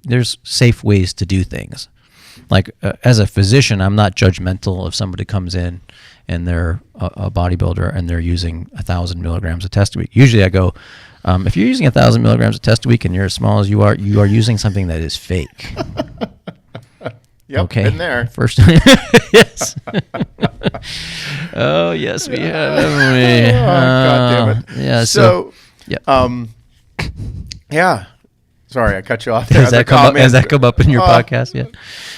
there's safe ways to do things. Like as a physician, I'm not judgmental if somebody comes in and they're a bodybuilder and they're using 1,000 milligrams of test a week. Usually I go, if you're using 1,000 milligrams of test a week and you're as small as you are using something that is fake. Yep, Okay. been there. First, yes. Oh yes, we have, haven't we? God damn it. Yeah. So, yeah. yeah. Sorry, I cut you off there. Has that come up in your podcast yet?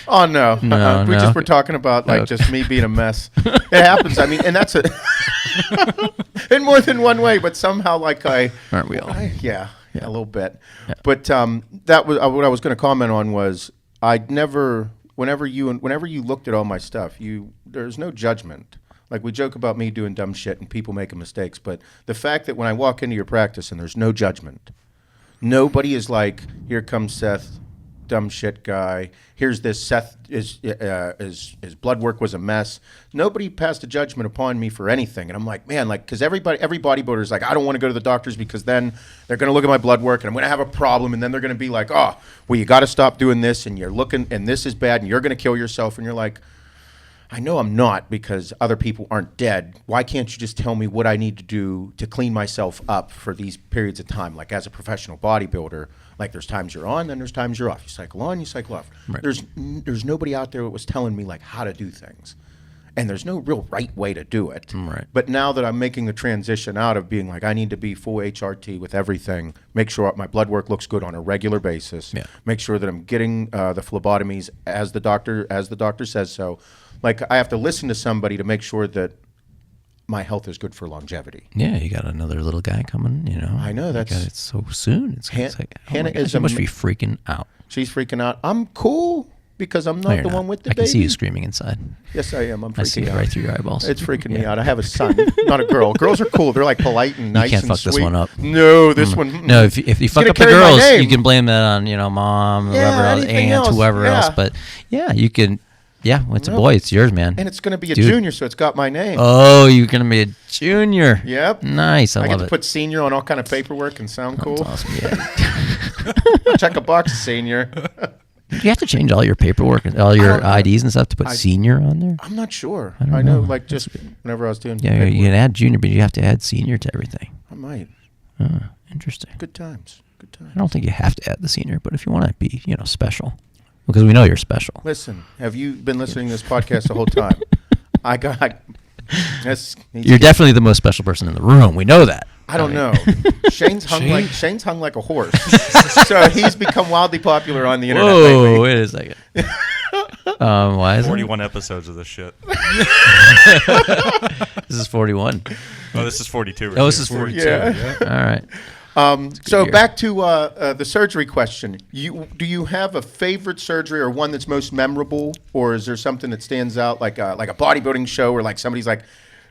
Oh no, No, we no. just were talking about like Okay. just me being a mess. It happens. I mean, and that's in more than one way. But somehow, like Aren't we all? yeah, a little bit. Yeah. But that was what I was going to comment on was I whenever you looked at all my stuff, there's no judgment. Like, we joke about me doing dumb shit and people making mistakes, but the fact that when I walk into your practice and there's no judgment, nobody is like, here comes Seth, dumb shit guy. Here's this Seth, his blood work was a mess. Nobody passed a judgment upon me for anything. And I'm like, man, like, because every bodybuilder is like, I don't want to go to the doctors because then they're going to look at my blood work and I'm going to have a problem. And then they're going to be like, oh, well, you got to stop doing this and you're looking and this is bad and you're going to kill yourself. And you're like, I know I'm not, because other people aren't dead. Why can't you just tell me what I need to do to clean myself up for these periods of time? Like, as a professional bodybuilder, like, there's times you're on, then there's times you're off. You cycle on, you cycle off. Right. There's nobody out there that was telling me, like, how to do things. And there's no real right way to do it. Right. But now that I'm making the transition out of being like, I need to be full HRT with everything, make sure my blood work looks good on a regular basis, make sure that I'm getting the phlebotomies as the doctor says so. Like, I have to listen to somebody to make sure that my health is good for longevity. Yeah, you got another little guy coming, you know. I know, it's so soon. It's like, Hannah is she must be freaking out. She's freaking out. I'm cool because I'm not the one with the baby. I can see you screaming inside. Yes, I am. I'm freaking out. I see it right through your eyeballs. It's freaking me out. I have a son, not a girl. Girls are cool. They're like polite and nice and sweet. You can't fuck this one up. No, this one. No, if you fuck up the girls, you can blame that on, mom, whoever else, aunt, whoever else. But yeah, you can. Yeah, well, it's a boy. It's yours, man. And it's going to be a junior, so it's got my name. Oh, you're going to be a junior. Yep. Nice. I love it. I get to put senior on all kind of paperwork and sound cool. That's awesome. Yeah. Check a box, senior. Do you have to change all your paperwork and all your IDs and stuff to put senior on there? I'm not sure. I know. Like, just whenever I was doing paperwork. You can add junior, but you have to add senior to everything. I might. Interesting. Good times. I don't think you have to add the senior, but if you want to be, special. Because we know you're special. Listen, have you been listening to this podcast the whole time? You're definitely the most special person in the room. We know that. I don't know. Shane's hung like a horse. So he's become wildly popular on the internet lately. Whoa, wait a second. Why is 41 episodes of this shit. This is 41. Oh, this is 42. Oh, this is 42. Yeah. All right. So back to the surgery question. Do you have a favorite surgery or one that's most memorable, or is there something that stands out, like a bodybuilding show, or like somebody's like,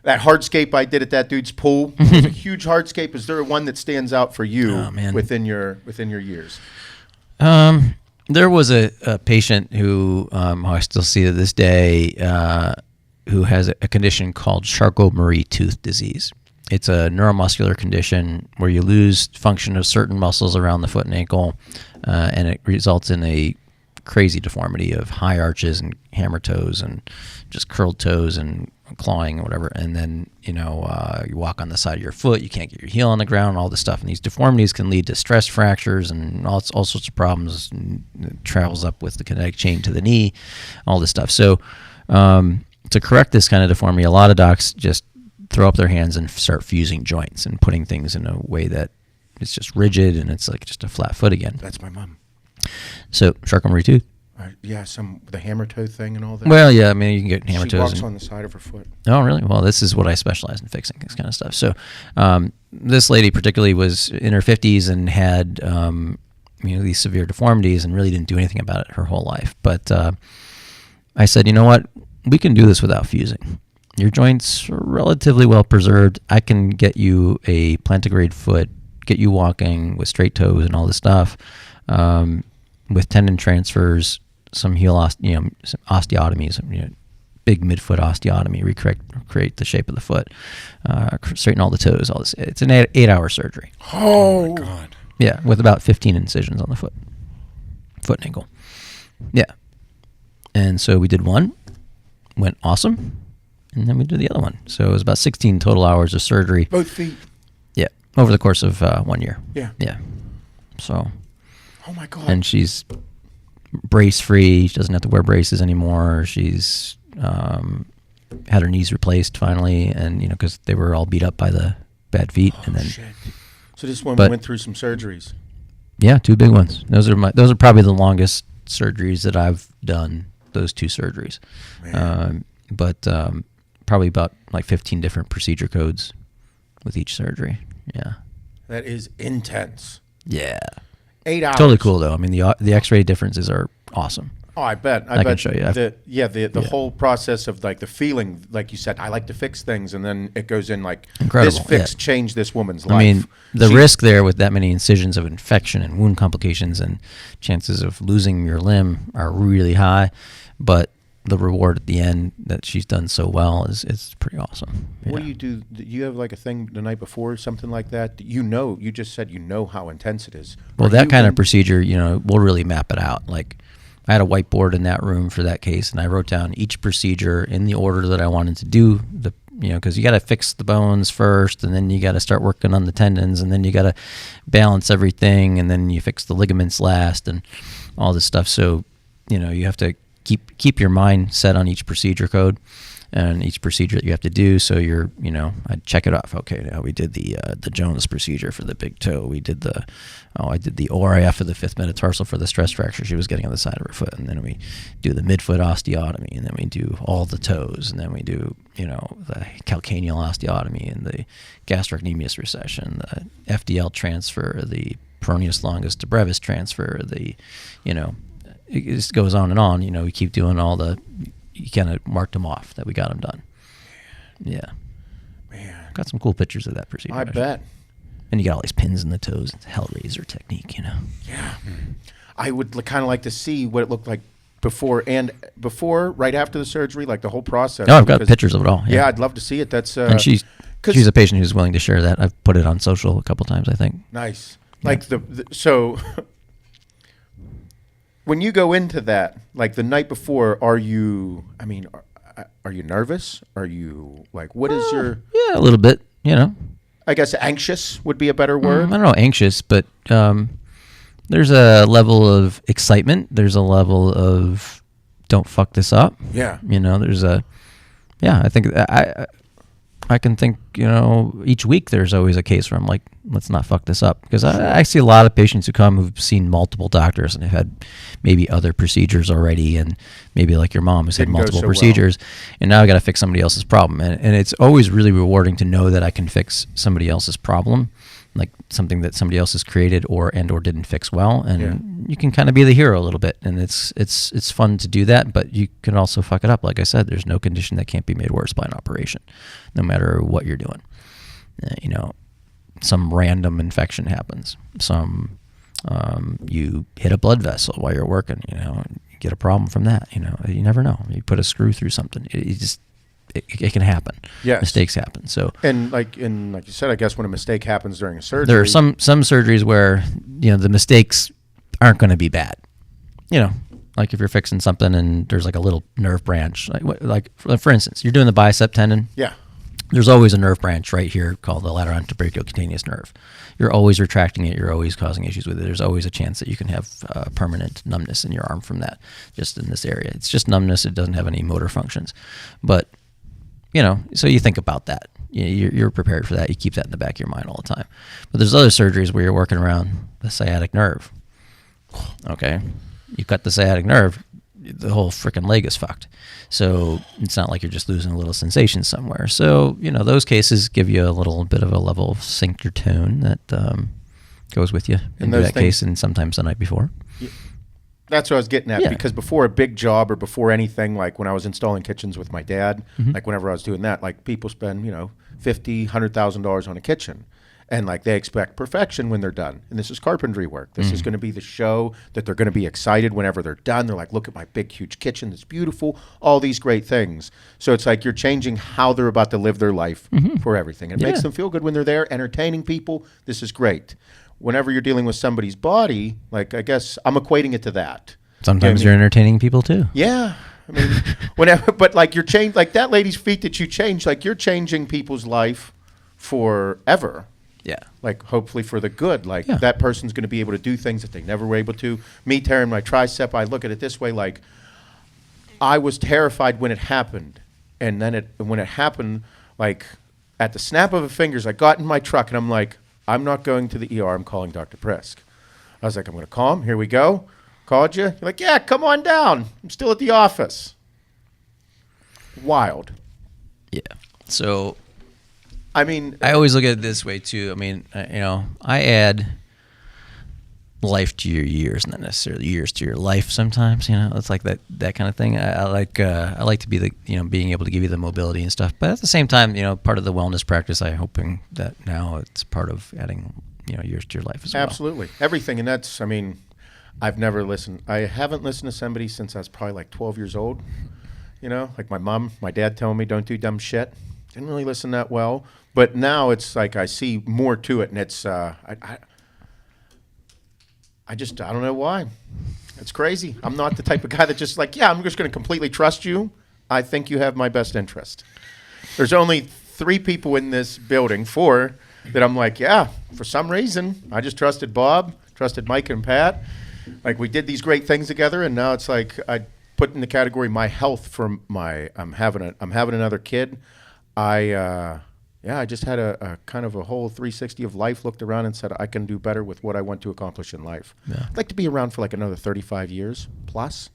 that hardscape I did at that dude's pool? It was a huge hardscape. Is there one that stands out for you within your years? There was a patient who I still see to this day who has a condition called Charcot-Marie tooth disease. It's a neuromuscular condition where you lose function of certain muscles around the foot and ankle, and it results in a crazy deformity of high arches and hammer toes and just curled toes and clawing or whatever. And then, you walk on the side of your foot, you can't get your heel on the ground, all this stuff. And these deformities can lead to stress fractures and all sorts of problems. And it travels up with the kinetic chain to the knee, all this stuff. So to correct this kind of deformity, a lot of docs just throw up their hands and start fusing joints and putting things in a way that it's just rigid and it's like just a flat foot again. That's my mom. So Charcot-Marie tooth. The hammer toe thing and all that. Well, yeah, I mean, you can get hammer toes. She walks on the side of her foot. Oh, really? Well, this is what I specialize in, fixing this kind of stuff. So this lady particularly was in her 50s and had these severe deformities and really didn't do anything about it her whole life. But I said, you know what? We can do this without fusing. Your joints are relatively well preserved. I can get you a plantigrade foot, get you walking with straight toes and all this stuff, with tendon transfers, some heel, some osteotomies, big midfoot osteotomy, recreate the shape of the foot, straighten all the toes, all this. It's an 8-hour surgery. Oh my God. Yeah, with about 15 incisions on the foot and ankle. Yeah. And so we did one, went awesome. And then we did the other one. So it was about 16 total hours of surgery. Both feet? Yeah. Over the course of 1 year. Yeah. Yeah. So. Oh, my God. And she's brace-free. She doesn't have to wear braces anymore. She's had her knees replaced finally. And, because they were all beat up by the bad feet. Oh, and then, shit. So this woman went through some surgeries. Yeah, 2 big ones. Those are probably the longest surgeries that I've done, those 2 surgeries. But probably about like 15 different procedure codes with each surgery. Yeah. That is intense. Yeah. 8 hours. Totally cool though. I mean, the X-ray differences are awesome. Oh, I bet. I can show you. The whole process of like the feeling, like you said, I like to fix things, and then it goes in like Incredible, this fix changed this woman's life. I mean, the risk there with that many incisions of infection and wound complications and chances of losing your limb are really high, but the reward at the end that she's done so well is pretty awesome. What do you do? Do you have like a thing the night before or something like that? You just said how intense it is. Well, that kind of procedure, we'll really map it out. Like, I had a whiteboard in that room for that case, and I wrote down each procedure in the order that I wanted to do. Because you got to fix the bones first, and then you got to start working on the tendons, and then you got to balance everything, and then you fix the ligaments last, and all this stuff. So, you have to keep your mind set on each procedure code and each procedure that you have to do. So I'd check it off. Okay, now we did the Jones procedure for the big toe. We did I did the ORIF for the fifth metatarsal for the stress fracture she was getting on the side of her foot. And then we do the midfoot osteotomy, and then we do all the toes, and then we do, the calcaneal osteotomy and the gastrocnemius recession, the FDL transfer, the peroneus longus to brevis transfer, it just goes on and on. We keep doing you kind of marked them off that we got them done. Yeah. Man. Got some cool pictures of that procedure. I bet. And you got all these pins in the toes. It's a Hellraiser technique, Yeah. I would kind of like to see what it looked like before, right after the surgery, like the whole process. Oh, I've got pictures of it all. Yeah, I'd love to see it. That's and she's a patient who's willing to share that. I've put it on social a couple times, I think. Nice. Yeah. Like so when you go into that, like the night before, are you nervous? Are you like, what is your... Yeah, a little bit, I guess anxious would be a better word. I don't know, anxious, but there's a level of excitement. There's a level of don't fuck this up. Yeah. I think I can think, each week there's always a case where I'm like, let's not fuck this up. Because I see a lot of patients who come who've seen multiple doctors and have had maybe other procedures already, and maybe like your mom has had multiple procedures, and now I got to fix somebody else's problem. And it's always really rewarding to know that I can fix somebody else's problem, like something that somebody else has created or didn't fix well. And you can kind of be the hero a little bit. And it's fun to do that, but you can also fuck it up. Like I said, there's no condition that can't be made worse by an operation, no matter what you're doing. Some random infection happens. You hit a blood vessel while you're working, you get a problem from that. You never know. You put a screw through something. It can happen. Yes. Mistakes happen. So and like you said, I guess when a mistake happens during a surgery, there are some surgeries where the mistakes aren't going to be bad. Like if you're fixing something and there's like a little nerve branch, like for instance, you're doing the bicep tendon. Yeah. There's always a nerve branch right here called the lateral antebrachiocutaneous nerve. You're always retracting it. You're always causing issues with it. There's always a chance that you can have permanent numbness in your arm from that, just in this area. It's just numbness. It doesn't have any motor functions. But, so you think about that. You're prepared for that. You keep that in the back of your mind all the time. But there's other surgeries where you're working around the sciatic nerve. Okay. You cut the sciatic nerve, the whole freaking leg is fucked. So it's not like you're just losing a little sensation somewhere. So, those cases give you a little bit of a level of synced tone that goes with you into that case, and sometimes the night before. Yeah. That's what I was getting at, because before a big job or before anything, like when I was installing kitchens with my dad, like whenever I was doing that, like people spend, $50,000, $100,000 on a kitchen. And like they expect perfection when they're done. And this is carpentry work. This is going to be the show that they're going to be excited whenever they're done. They're like, look at my big, huge kitchen. It's beautiful. All these great things. So it's like you're changing how they're about to live their life for everything. It makes them feel good when they're there, entertaining people. This is great. Whenever you're dealing with somebody's body, like I guess I'm equating it to that. Sometimes you're entertaining people too. Yeah. I mean, whenever, but like you're changed, like that lady's feet that you changed, like you're changing people's life forever. Yeah. Like hopefully for the good. Like that person's going to be able to do things that they never were able to. Me tearing my tricep, I look at it this way, like I was terrified when it happened. And then when it happened, like at the snap of a fingers, I got in my truck and I'm like, I'm not going to the ER. I'm calling Dr. Prisk. I was like, I'm going to call him. Here we go. Called you. You're like, yeah, come on down. I'm still at the office. Wild. Yeah. So... I mean, I always look at it this way too. I mean, I add life to your years, not necessarily years to your life. Sometimes, it's like that kind of thing. I like to be being able to give you the mobility and stuff. But at the same time, part of the wellness practice, I'm hoping that now it's part of adding years to your life as well. Absolutely, everything, and that's. I mean, I've never listened. I haven't listened to somebody since I was probably like 12 years old. Like my dad telling me don't do dumb shit. Didn't really listen that well, but now it's like I see more to it, and it's I don't know why. It's crazy. I'm not the type of guy that just like, I'm just going to completely trust you. I think you have my best interest. There's only 3 people in this building, 4, that I'm like, for some reason, I just trusted Bob, trusted Mike and Pat. Like we did these great things together, and now it's like I put in the category my health for I'm having another kid. I just had a kind of a whole 360 of life, looked around and said, I can do better with what I want to accomplish in life. Yeah. I'd like to be around for like another 35 years plus.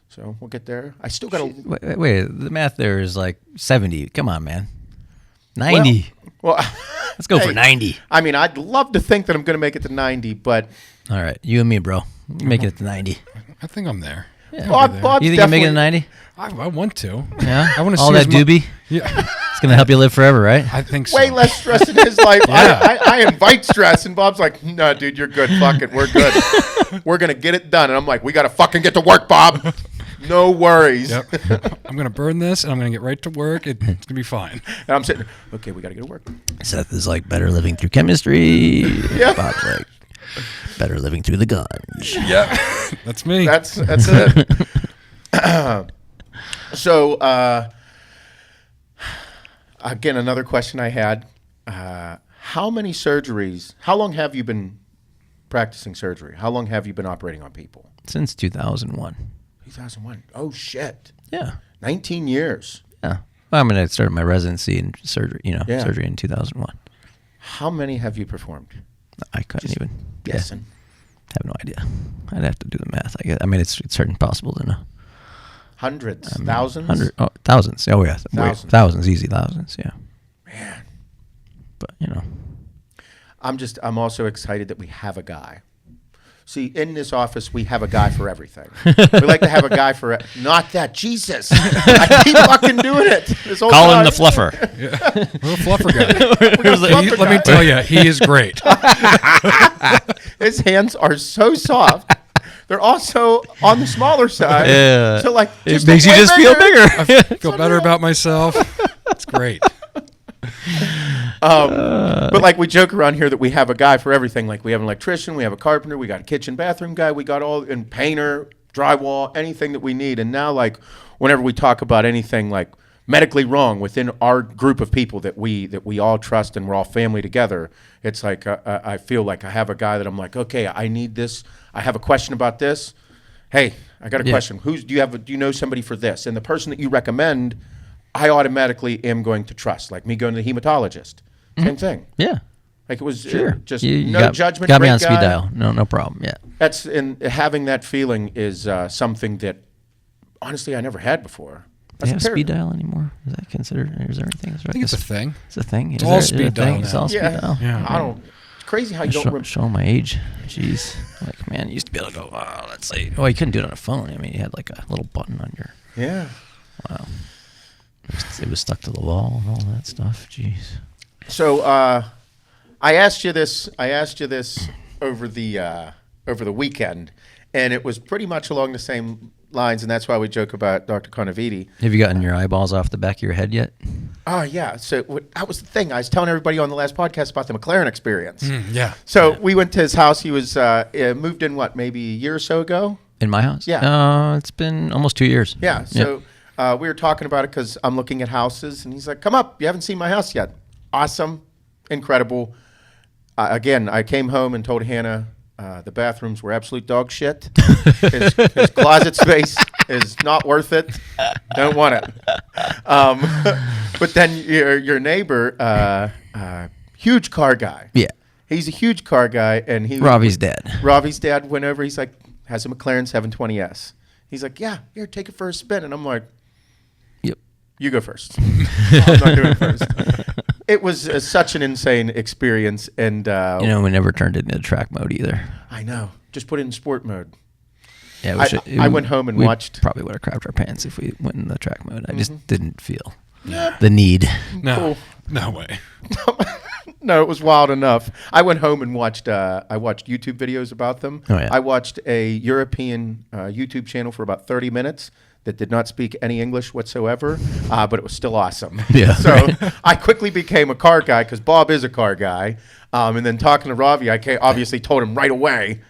So we'll get there. I still got to... Wait, the math there is like 70. Come on, man. 90. Well let's go for 90. I mean, I'd love to think that I'm going to make it to 90, but... All right, you and me, bro. Make it to 90. I think I'm there. Yeah. Bob's you think you make it to 90? I want to. Yeah? I want to all that doobie? Yeah. It's going to help you live forever, right? I think so. Way less stress in his life. I invite stress, and Bob's like, no, dude, you're good. Fuck it. We're good. We're going to get it done. And I'm like, we got to fucking get to work, Bob. No worries. Yep. I'm going to burn this, and I'm going to get right to work. It's going to be fine. And I'm sitting, okay, we got to get to work. Seth is like, better living through chemistry. Yeah. Bob's like, better living through the guns. Yeah. That's me. That's it. So, again, another question I had. How many surgeries, how long have you been practicing surgery? How long have you been operating on people? Since 2001. 2001. Oh, shit. Yeah. 19 years. Yeah. Well, I started my residency in surgery, surgery in 2001. How many have you performed? I couldn't even. Guessing. Have no idea. I'd have to do the math. It's impossible to know. Hundreds, thousands? Thousands. Oh, yeah. Thousands. Thousands, easy thousands, yeah. Man. But, I'm also excited that we have a guy. See, in this office, we have a guy for everything. We like to have a guy for not that. Jesus. I keep fucking doing it. This whole Call time. him the fluffer. Yeah. We're a fluffer guy. Let me tell you, he is great. His hands are so soft. They're also on the smaller side. Yeah. So like, it makes you just feel bigger. I feel better about myself. It's great. But like we joke around here that we have a guy for everything. Like we have an electrician, we have a carpenter, we got a kitchen bathroom guy, we got all and painter, drywall, anything that we need. And now like whenever we talk about anything like medically wrong within our group of people that we all trust and we're all family together, it's like I feel like I have a guy that I'm like, okay, I need this. I have a question about this. Hey, I got a question. Do you know somebody for this? And the person that you recommend, I automatically am going to trust. Like me going to the hematologist. Same thing. Yeah. Like it was just no judgment. Got me on speed dial. No problem. Yeah. That's having that feeling is something that honestly I never had before. Do you have speed dial anymore? Is that considered? Is there anything? I think it's a thing. It's a thing. It's all speed dial. It's all speed dial. Yeah. I don't. It's crazy how you don't remember. Showing my age. Jeez. Like man, you used to be able to go. Oh, let's see. Oh, you couldn't do it on a phone. You had like a little button on your. Yeah. Wow. It was stuck to the wall and all that stuff. Jeez. So I asked you this over the weekend, and it was pretty much along the same lines, and that's why we joke about Dr. Conaviti. Have you gotten your eyeballs off the back of your head yet? Oh yeah. So that was the thing. I was telling everybody on the last podcast about the McLaren Experience. Yeah. So we went to his house. He was moved in maybe a year or so ago. In my house? Yeah. It's been almost 2 years. Yeah. So we were talking about it because I'm looking at houses, and he's like, "Come up. You haven't seen my house yet." Awesome, incredible. Again, I came home and told Hannah the bathrooms were absolute dog shit. His closet space is not worth it. Don't want it. But then your neighbor, huge car guy. Yeah. He's a huge car guy, and Ravi's dad. Ravi's dad went over. He's like, has a McLaren 720S. He's like, yeah, here, take it for a spin. And I'm like, yep. You go first. I'm not doing it first. It was such an insane experience, and we never turned it into track mode either. I know. Just put it in sport mode. Yeah, I went home and we watched. Probably would have crapped our pants if we went in the track mode. I just didn't feel the need. No, Cool. no way. No, it was wild enough. I went home and watched. I watched YouTube videos about them. Oh, yeah. I watched a European YouTube channel for about 30 minutes that did not speak any English whatsoever, but it was still awesome. Yeah. So I quickly became a car guy because Bob is a car guy. And then talking to Ravi, obviously told him right away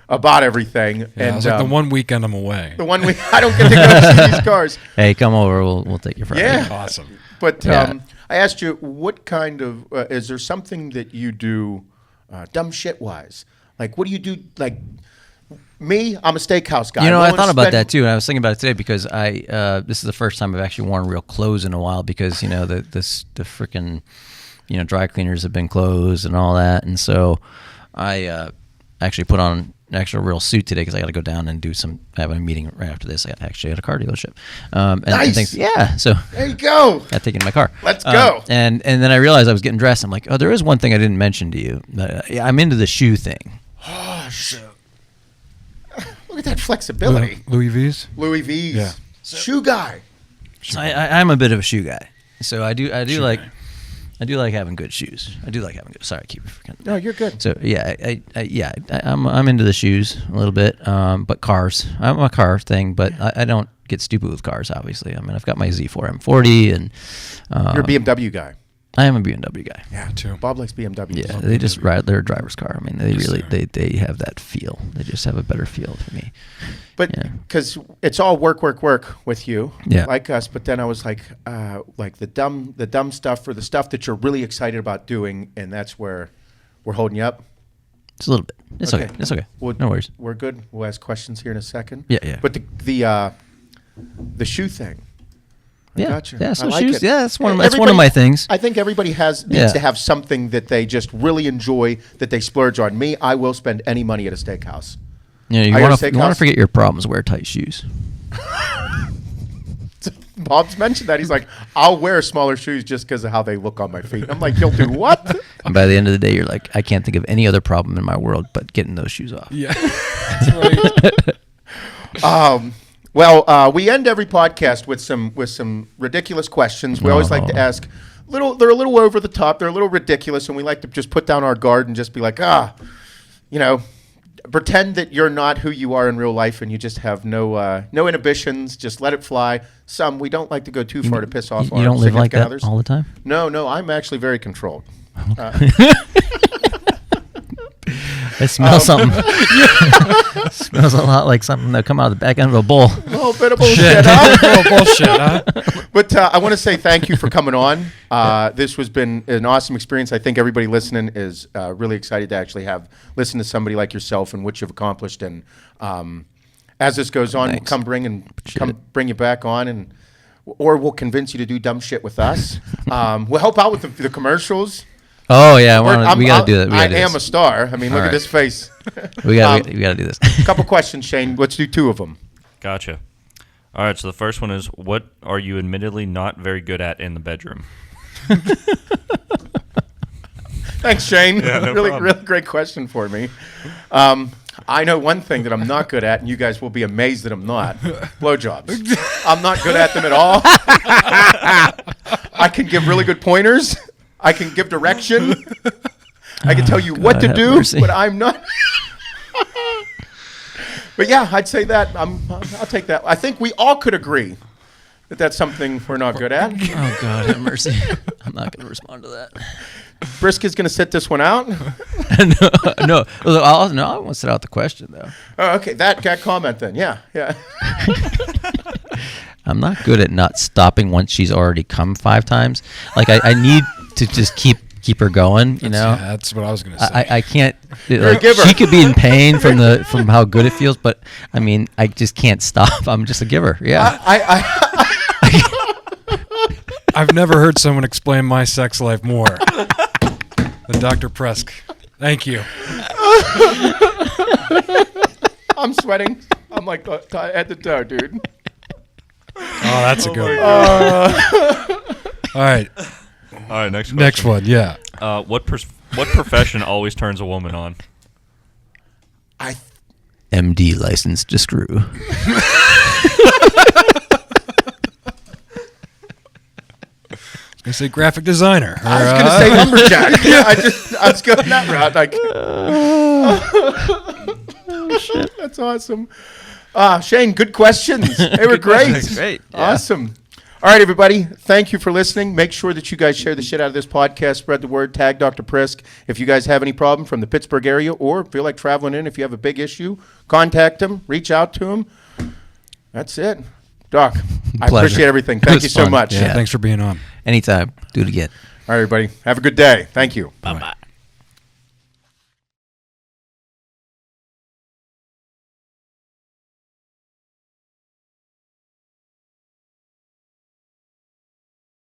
about everything. Yeah, and it was like the one weekend I'm away. the one week I don't get to go see these cars. Hey, come over. We'll take you for Yeah. Awesome. But Yeah. I asked you, what kind of is there something that you do dumb shit wise? Like, what do you do? Like me, I'm a steakhouse guy. You know, I'm I willing thought to about spend- that too, and I was thinking about it today because this is the first time I've actually worn real clothes in a while because the freaking dry cleaners have been closed and all that, and so I actually put on an actual real suit today because I got to go down and I have a meeting right after this. I actually at a car dealership. And Nice. things, yeah, so There you go. got taken in my car. Let's go. And then I realized I was getting dressed. I'm like, oh, there is one thing I didn't mention to you. I'm into the shoe thing. Oh, shit. Look at that flexibility. Louis V's? Louis V's. Yeah. Shoe guy. So I'm a bit of a shoe guy. So I do like guy. I do like having good shoes. I do like having good. Sorry, I keep forgetting. No, you're good. So yeah, I'm into the shoes a little bit, but cars. I'm a car thing, but I don't get stupid with cars. Obviously, I mean I've got my Z4 M40, and You're a BMW guy. I am a BMW guy. Yeah, too. Bob likes BMW. Yeah, they just ride their driver's car. I mean, they have that feel. They just have a better feel for me. But Yeah. because it's all work with you, Yeah. like us. But then I was like the dumb stuff or the stuff that you're really excited about doing, and that's where we're holding you up. It's a little bit. It's okay. It's okay. Well, No worries. We're good. We'll ask questions here in a second. Yeah. But the shoe thing. I Yeah. gotcha. Yeah. So I like shoes. it. Yeah, that's one of Everybody- my things. I think everybody needs Yeah. to have something that they just really enjoy, that they splurge on. Me, I will spend any money at a steakhouse. You I know, got you a want to steakhouse. forget your problems. Wear tight shoes. Bob's mentioned that. He's like, I'll wear smaller shoes just because of how they look on my feet. I'm like, you'll do what? And by the end of the day, you're like, I can't think of any other problem in my world but getting those shoes off. Yeah. That's right. Well, we end every podcast with some ridiculous questions. We always like to ask they're a little over the top, they're a little ridiculous, and we like to just put down our guard and just be like, pretend that you're not who you are in real life and you just have no inhibitions, just let it fly. Some we don't like to go too far to piss off You our don't live like significant that others. all the time? No, I'm actually very controlled. I smell something. Smells a lot like something that come out of the back end of a bowl. A little bit of bullshit, huh? Oh, bullshit, huh? But I want to say thank you for coming on. This has been an awesome experience. I think everybody listening is really excited to actually listen to somebody like yourself and what you've accomplished. And as this goes on, Thanks. we'll bring you back on, or we'll convince you to do dumb shit with us. We'll help out with the commercials. Oh yeah, we got to do that. I am a star. I mean, look All at right. this face. We got to do this. Couple questions, Shane. Let's do two of them. Gotcha. All right, so the first one is, what are you admittedly not very good at in the bedroom? Thanks, Shane. Yeah, no really problem. great question for me. I know one thing that I'm not good at, and you guys will be amazed that I'm not. Blowjobs. I'm not good at them at all. I can give really good pointers. I can give direction. I can tell you what to have do, mercy. but I'm not. But yeah, I'd say that. I'll take that. I think we all could agree that that's something we're not good at. Oh God, have mercy. I'm not going to respond to that. Prisk is going to sit this one out. no. I want to sit out the question though. Oh, okay, that comment then. Yeah. I'm not good at not stopping once she's already come 5 times. Like I need to just keep her going. You know. Yeah, that's what I was going to say. I can't. a giver. She could be in pain from how good it feels, but I mean, I just can't stop. I'm just a giver. Yeah. I've never heard someone explain my sex life more than Dr. Prisk. Thank you. I'm sweating. I'm like at the toe, dude. Oh, that's a good one. All right. All right, next question. Next one, yeah. What profession always turns a woman on? MD licensed to screw. I say graphic designer. I was going to say lumberjack. Yeah, I was going that route. That's awesome. Shane, good questions. They were great. Great. Awesome. All right, everybody. Thank you for listening. Make sure that you guys share the shit out of this podcast. Spread the word. Tag Dr. Prisk. If you guys have any problem from the Pittsburgh area or feel like traveling in, if you have a big issue, contact him. Reach out to him. That's it. Doc, I Pleasure. appreciate everything. It Thank was you so fun. much. Yeah, thanks for being on. Anytime. Do it again. All right, everybody. Have a good day. Thank you. Bye-bye.